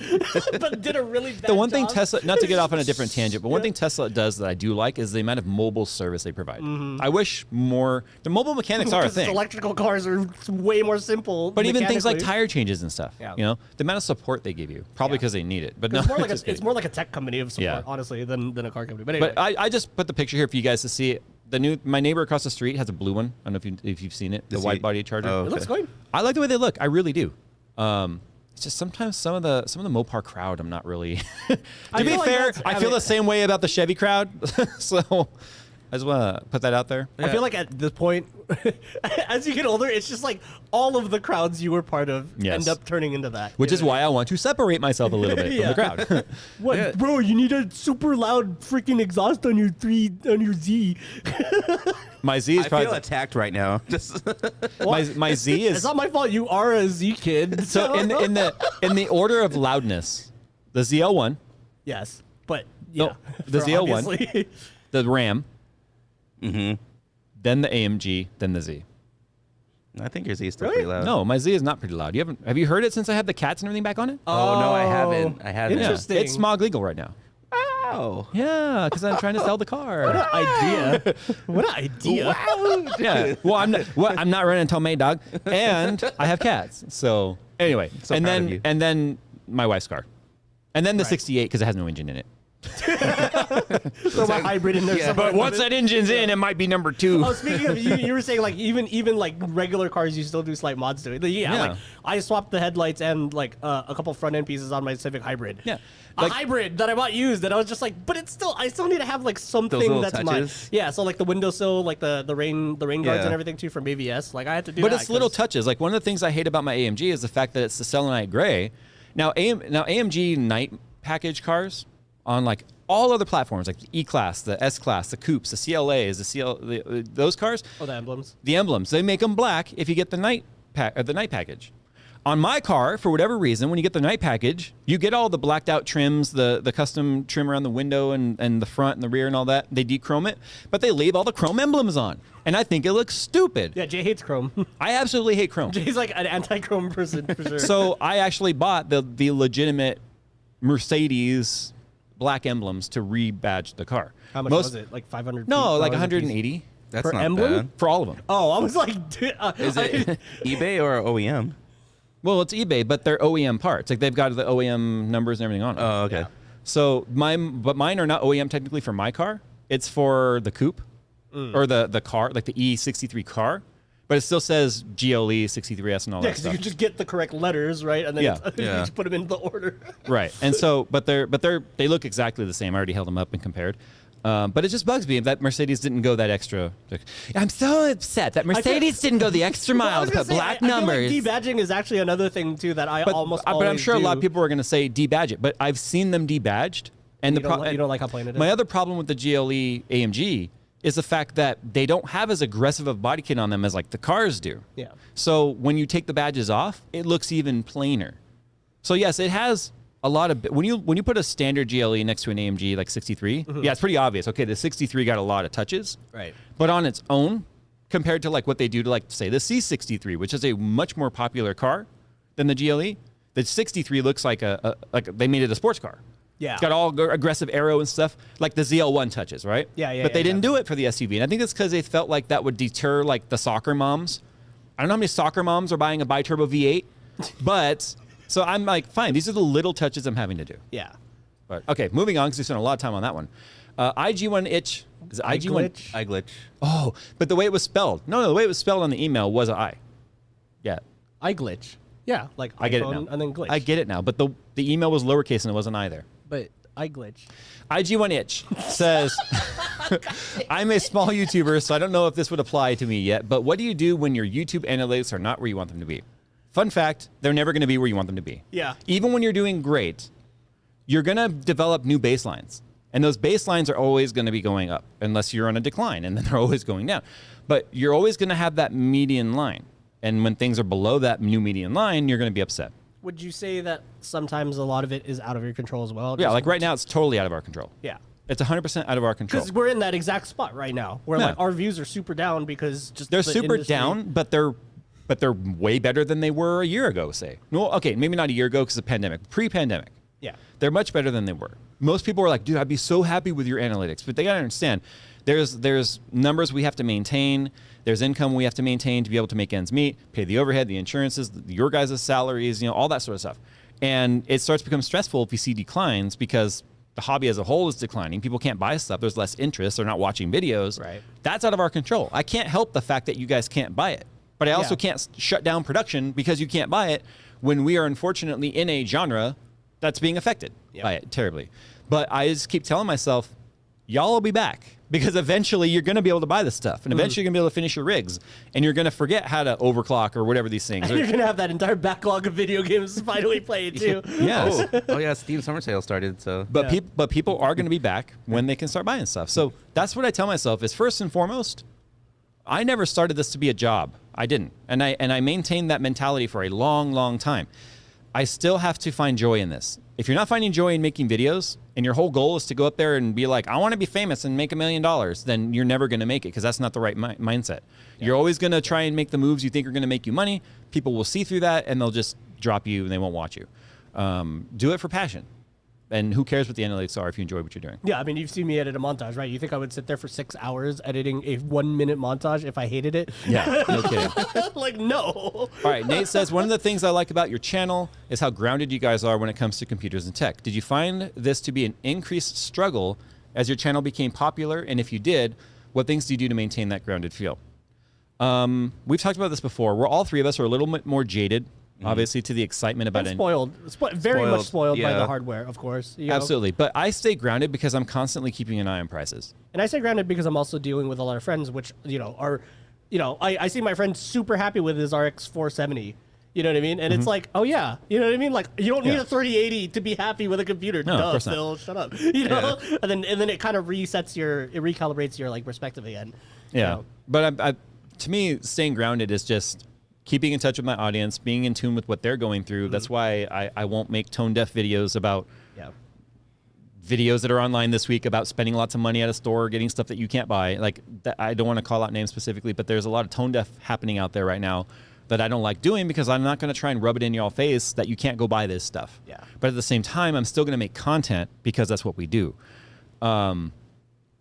but did a really bad The one thing job. Tesla, not to get off on a different tangent, but one thing Tesla does that I do like is the amount of mobile service they provide. I wish more. The mobile mechanics are a Because thing. electrical cars are way more simple. But even things like mechanically. tire changes and stuff, Yeah. you know, the amount of support they give you, probably because they need it. But no, It's more like just it's kidding. more like a tech company of support, Yeah. honestly, than a car company. But anyway, But I just put the picture here for you guys to see it. My neighbor across the street has a blue one. I don't know if you've seen it, the Does wide he- body Charger. Oh, it looks okay. good. I like the way they look. I really do. It's just sometimes some of the Mopar crowd, I'm not really. To be feel like fair, that's- I feel the same way about the Chevy crowd. So I just want to put that out there. I feel like at this point, as you get older, it's just like all of the crowds you were part of Yes. end up turning into that. Which is why I want to separate myself a little bit from the crowd. What, Yeah. bro? You need a super loud freaking exhaust on your Z. My Z is I probably feel attacked right now. Just my Z It's is not my fault. You are a Z kid. so in the order of loudness, the ZL1, yes, but yeah, No, the for ZL1. obviously- the Ram, then the AMG, then the Z. I think your Z is still Really? pretty loud. No, my Z is not pretty loud. Have you heard it since I had the cats and everything back on it? Oh, no, I haven't. I haven't. Yeah, Interesting. it's smog legal right now. Oh. Yeah, because I'm trying to sell the car. idea. What an idea. Yeah. Well, I'm not running until May, dog. And I have cats. So anyway, So proud of you. and then my wife's car, and then the '68 because it has no engine in it. So my hybrid in there. Yeah. somewhere. But once that engine's in, it might be number 2. Oh, speaking of, you were saying like even like regular cars, you still do slight mods to it. Yeah, Yeah. like I swapped the headlights and like a couple front end pieces on my Civic Hybrid. Yeah. A Like- hybrid that I bought used, and I was just like, but it's still, I still need to have like something little that's mine. touches? Yeah, so like the windowsill, like the rain guards Yeah. and everything too from AVS. Like I had to do But that. it's little 'cause- touches. Like one of the things I hate about my AMG is the fact that it's the selenite gray. Now AMG night package cars on like all other platforms, like the E-Class, the S-Class, the Coupes, the CLAs, those cars, Oh, the emblems. the emblems, they make them black if you get the night package. On my car, for whatever reason, when you get the night package, you get all the blacked out trims, the custom trim around the window and the front and the rear and all that. They dechrome it, but they leave all the chrome emblems on. And I think it looks stupid. Yeah, Jay hates chrome. I absolutely hate chrome. Jay's like an anti-chrome person for sure. So I actually bought the legitimate Mercedes black emblems to rebadge the car. How much was it? Like 500? No, like $100 a piece? 180 That's Per not emblem? bad. for all of them. Oh, I was like, dude, Is it eBay or OEM? Well, it's eBay, but they're OEM parts. Like they've got the OEM numbers and everything on them. Oh, okay. Yeah. So mine are not OEM technically for my car. It's for the coupe or the car, like the E63 car, but it still says GLE 63S and all yeah, that because you stuff. can just get the correct letters, right? And then Yeah. you Yeah. just put them in the order. Right. And so, but they look exactly the same. I already held them up and compared. But it just bugs me that Mercedes didn't go that extra. I'm so upset that Mercedes didn't go the extra Well, I mile was to gonna put say, black I feel numbers. like debadging is actually another thing too that I almost but I'm always sure a lot do. of people are going to say debadge it. But I've seen them debadged, and You don't like how plain it is? My other problem with the GLE AMG is the fact that they don't have as aggressive of body kit on them as like the cars do. Yeah. So when you take the badges off, it looks even plainer. So yes, it has a lot of when you put a standard GLE next to an AMG like 63, yeah, it's pretty obvious. Okay, the 63 got a lot of touches, Right. but on its own, compared to like what they do to like say the C63, which is a much more popular car than the GLE, the 63 looks like like they made it a sports car. Yeah. It's got all aggressive aero and stuff, like the ZL1 touches, right? Yeah, But they yeah, didn't do it for the SUV, and I think it's because they felt like that would deter like the soccer moms. I don't know how many soccer moms are buying a biturbo V8, but so I'm like, fine, these are the little touches I'm having to do. Yeah. But okay, moving on because we spent a lot of time on that one. IG1 itch. Is it IG1? glitch? I glitch. Oh, but the way it was spelled. No, the way it was spelled on the email was an I. Yeah, I glitch. Yeah, like I get it iPhone now. and then glitch. I get it now, but the email was lowercase and it wasn't I there. But I glitch. IG1itch says, I'm a small YouTuber, so I don't know if this would apply to me yet, but what do you do when your YouTube analytics are not where you want them to be? Fun fact, they're never going to be where you want them to be. Yeah. Even when you're doing great, you're going to develop new baselines. And those baselines are always going to be going up unless you're on a decline, and then they're always going down. But you're always going to have that median line. And when things are below that new median line, you're going to be upset. Would you say that sometimes a lot of it is out of your control as well? Yeah, like right now, it's totally out of our control. Yeah. It's 100% out of our control. Because we're in that exact spot right now where Yeah. like our views are super down because just They're the super industry- down, but they're way better than they were a year ago, say. No, okay, maybe not a year ago because of the pandemic. Pre-pandemic. Yeah. They're much better than they were. Most people are like, dude, I'd be so happy with your analytics. But they got to understand, there's numbers we have to maintain. There's income we have to maintain to be able to make ends meet, pay the overhead, the insurances, your guys' salaries, all that sort of stuff. And it starts to become stressful if you see declines because the hobby as a whole is declining. People can't buy stuff. There's less interest. They're not watching videos. Right. That's out of our control. I can't help the fact that you guys can't buy it. But I also can't shut down production because you can't buy it when we are unfortunately in a genre that's being affected by it terribly. But I just keep telling myself, y'all will be back because eventually you're going to be able to buy this stuff and eventually you're going to be able to finish your rigs and you're going to forget how to overclock or whatever these things And are. you're gonna have that entire backlog of video games finally played too. Yes. Oh yeah, Steam Summer Sale started. So But people are going to be back when they can start buying stuff. So that's what I tell myself is first and foremost, I never started this to be a job. I didn't. And I maintained that mentality for a long, long time. I still have to find joy in this. If you're not finding joy in making videos and your whole goal is to go up there and be like, I want to be famous and make $1 million, then you're never going to make it because that's not the right mindset. Yeah. You're always going to try and make the moves you think are going to make you money. People will see through that and they'll just drop you and they won't watch you. Do it for passion. And who cares what the analytics are if you enjoy what you're doing? Yeah, I mean, you've seen me edit a montage, right? You think I would sit there for 6 hours editing a 1 minute montage if I hated it? Yeah, no kidding. Like, no. All right, Nate says, one of the things I like about your channel is how grounded you guys are when it comes to computers and tech. Did you find this to be an increased struggle as your channel became popular? And if you did, what things do you do to maintain that grounded feel? We've talked about this before. We're all three of us are a little bit more jaded, obviously, to the excitement about And it. spoiled. Very much spoiled by yeah. the hardware, of course. You know? Absolutely. But I stay grounded because I'm constantly keeping an eye on prices. And I say grounded because I'm also dealing with a lot of friends, which, are, I see my friend super happy with his RX 470. You know what I mean? And it's like, oh yeah, you know what I mean? Like, you don't need a 3080 to be happy with a computer. No, of Duh, course not. Phil, shut up. You know? And then it kind of recalibrates your like perspective again. Yeah. You know? But to me, staying grounded is just keeping in touch with my audience, being in tune with what they're going through. That's why I won't make tone deaf videos about videos that are online this week about spending lots of money at a store, getting stuff that you can't buy. Like that, I don't want to call out names specifically, but there's a lot of tone deaf happening out there right now that I don't like doing because I'm not going to try and rub it in y'all face that you can't go buy this stuff. Yeah. But at the same time, I'm still going to make content because that's what we do.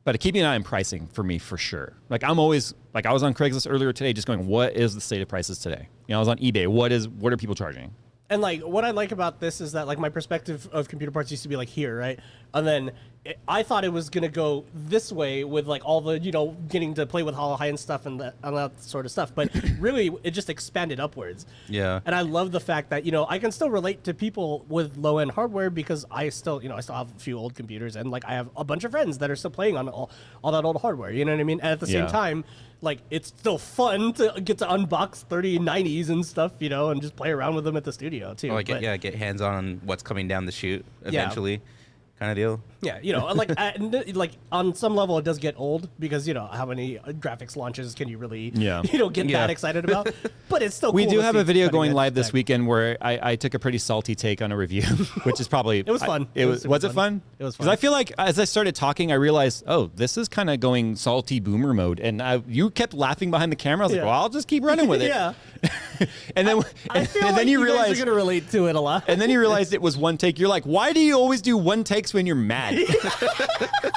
But keeping an eye on pricing for me, for sure. Like I'm always, like I was on Craigslist earlier today just going, what is the state of prices today? I was on eBay. What are people charging? And like what I like about this is that like my perspective of computer parts used to be like here, right? And then I thought it was gonna go this way with like all the getting to play with high-end stuff and that sort of stuff. But really, it just expanded upwards. Yeah. And I love the fact that I can still relate to people with low-end hardware because I still have a few old computers and like I have a bunch of friends that are still playing on all that old hardware. You know what I mean? And at the same time, like it's still fun to get to unbox 3090s and stuff, and just play around with them at the studio too. Like get hands on what's coming down the chute eventually, kind of deal. Yeah, like on some level it does get old because how many graphics launches can you really get that excited about? But it's still We cool do to have see a video cutting going edge live this tech. weekend where I took a pretty salty take on a review, which is probably It was fun. It was super it fun? It was fun. Because I feel like as I started talking, I realized, oh, this is kind of going salty boomer mode, and you kept laughing behind the camera. I was like, Yeah. well, I'll just keep running with it. Yeah. And then I feel and like then you guys realize. are gonna relate to it a lot. And then you realized it was one take. You're like, why do you always do one takes when you're mad? You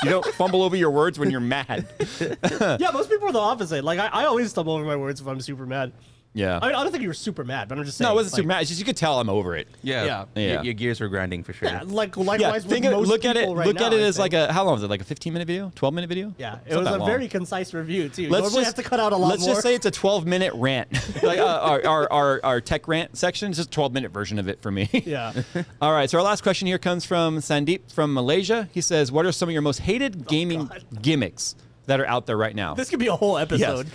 don't fumble over your words when you're mad. Yeah, most people are the opposite. Like I always stumble over my words if I'm super mad. Yeah. I don't think you were super mad, but I'm just saying. No, it wasn't like, super mad. It's just you could tell I'm over it. Yeah. Yeah. Your gears were grinding for sure. Yeah, like Yeah, likewise with most look at it. people right Look now, at it I as like think. a how long was it? Like a 15-minute video, 12-minute video? Yeah, It's it not was that a long. very concise review too. Let's Normally just have to cut out a lot let's more. just say it's a 12-minute rant. Like our tech rant section is just a 12-minute version of it for me. Yeah. All right. So our last question here comes from Sandeep from Malaysia. He says, "What are some of your most hated gaming God. gimmicks that are out there right now?" This could be a whole episode.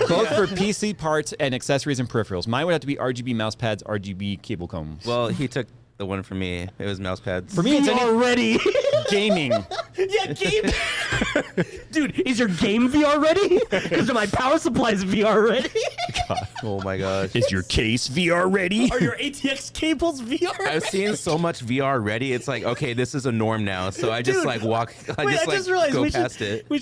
Both for PC parts and accessories and peripherals. Mine would have to be RGB mouse pads, RGB cable combs. Well, he took the one for me. It was mouse pads. For me, it's any ready. gaming. Yeah, game. Dude, is your game VR ready? Because my power supply's VR ready. Oh my gosh. Is your case VR ready? Are your ATX cables VR ready? I've seen so much VR ready. It's like, okay, this is a norm now. So I just Dude, like walk. I Wait, just I like just realized go we past should, it. we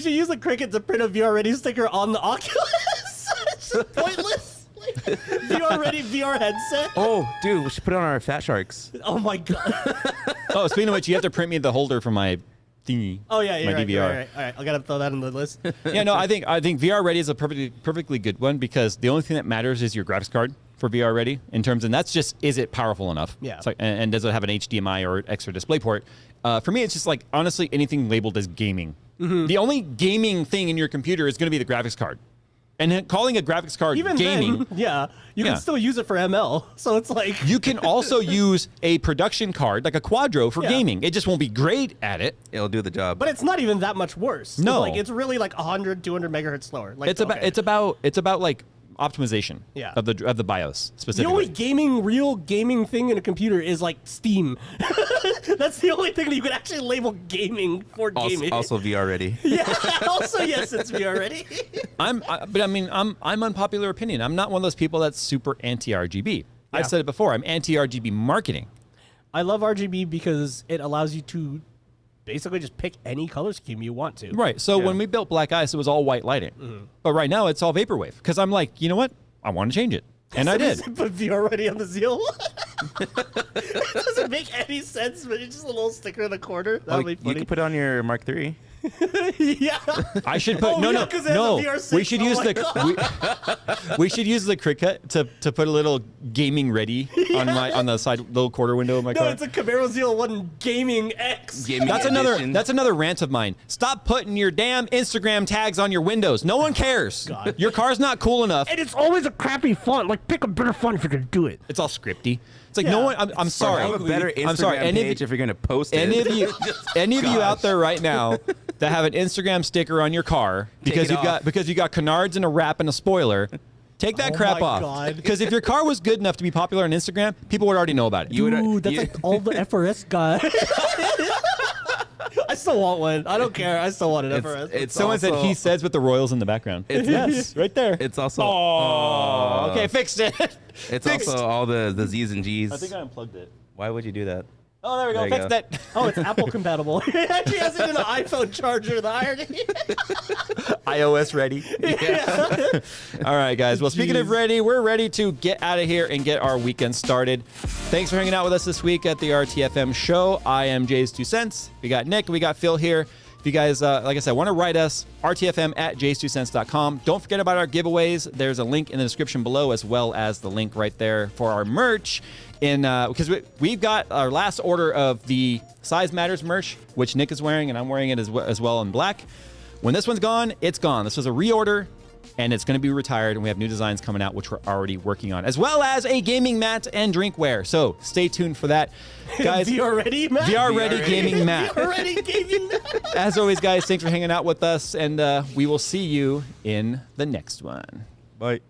should use the Cricut to print a VR ready sticker on the Oculus. It's just pointless. Like, VR ready VR headset. Oh, dude, we should put it on our Fat Sharks. Oh my god. Oh, speaking of which, you have to print me the holder for my thingy. Oh yeah, you're my right, DVR. you're right. All right, I gotta throw that in the list. Yeah, no, I think VR Ready is a perfectly good one because the only thing that matters is your graphics card for VR Ready in terms, and that's just is it powerful enough? Yeah. It's like, and does it have an HDMI or extra display port? For me, it's just like honestly anything labeled as gaming. The only gaming thing in your computer is going to be the graphics card, and then calling a graphics card Even gaming. then, yeah, you Yeah. can still use it for ML. So it's like You can also use a production card like a Quadro for Yeah. gaming. It just won't be great at it. It'll do the job. but it's not even that much worse. No. Like it's really like 100, 200 megahertz slower. Like It's about like optimization Yeah. of the BIOS the specifically. only real gaming thing in a computer is like Steam. That's the only thing that you could actually label gaming for gaming. Also VR ready. Yeah. Also, yes, it's VR ready. But I mean, I'm unpopular opinion. I'm not one of those people that's super anti-RGB. Yeah. I've said it before. I'm anti-RGB marketing. I love RGB because it allows you to basically just pick any color scheme you want to. Right. So when we built Black Ice, it was all white lighting. But right now, it's all vaporwave because I'm like, you know what? I want to change it, and I did. Put VR ready on the Zeal. It doesn't make any sense, but it's just a little sticker in the corner. Oh, That'll be you funny. can put it on your Mark III. Yeah. I should put Oh, yeah, 'cause it has a VR6. We should Oh use my we should use the Cricut to put a little gaming ready on the side little quarter window of my No, car. it's a Camaro Zeal 1 Gaming X. Gaming That's edition. another rant of mine. Stop putting your damn Instagram tags on your windows. No one cares. God. Your car's not cool enough. And it's always a crappy font. Like, pick a better font if you're going to do it. It's all scripty. It's like no Yeah. one. I'm sorry. Have a better Instagram I'm sorry. page if you're gonna post it. Any of you out Gosh. there right now that have an Instagram sticker on your car because it you got canards and a wrap and a spoiler, take that Oh crap my off. God. Because if your car was good enough to be popular on Instagram, people would already know about it. You would- Dude, that's you- like all the FRS guys. I still want one. I don't care. I still want an FRS. it's Someone said also- he says with the Royals in the background. It's- yes, right there. It's also. Oh, okay, fixed it. It's Fixed. also all the Z's and G's. I think I unplugged it. Why would you do that? Oh, there we go. There you Fixed go. it. Oh, it's Apple compatible. It actually has it in an iPhone charger, the irony. iOS ready. All right, guys. Well, speaking of Jeez. ready, we're ready to get out of here and get our weekend started. Thanks for hanging out with us this week at the RTFM show. I am Jay's 2 cents. We got Nick. We got Phil here. If you guys, like I said, want to write us, rtfm@jays2cents.com. Don't forget about our giveaways. There's a link in the description below, as well as the link right there for our merch. Because we've got our last order of the Size Matters merch, which Nick is wearing, and I'm wearing it as well in black. When this one's gone, it's gone. This was a reorder, and it's going to be retired, and we have new designs coming out, which we're already working on, as well as a gaming mat and drinkware. So stay tuned for that. Guys, VR ready, Matt? VR ready gaming mat. VR ready gaming Matt? As always, guys, thanks for hanging out with us, and we will see you in the next one. Bye.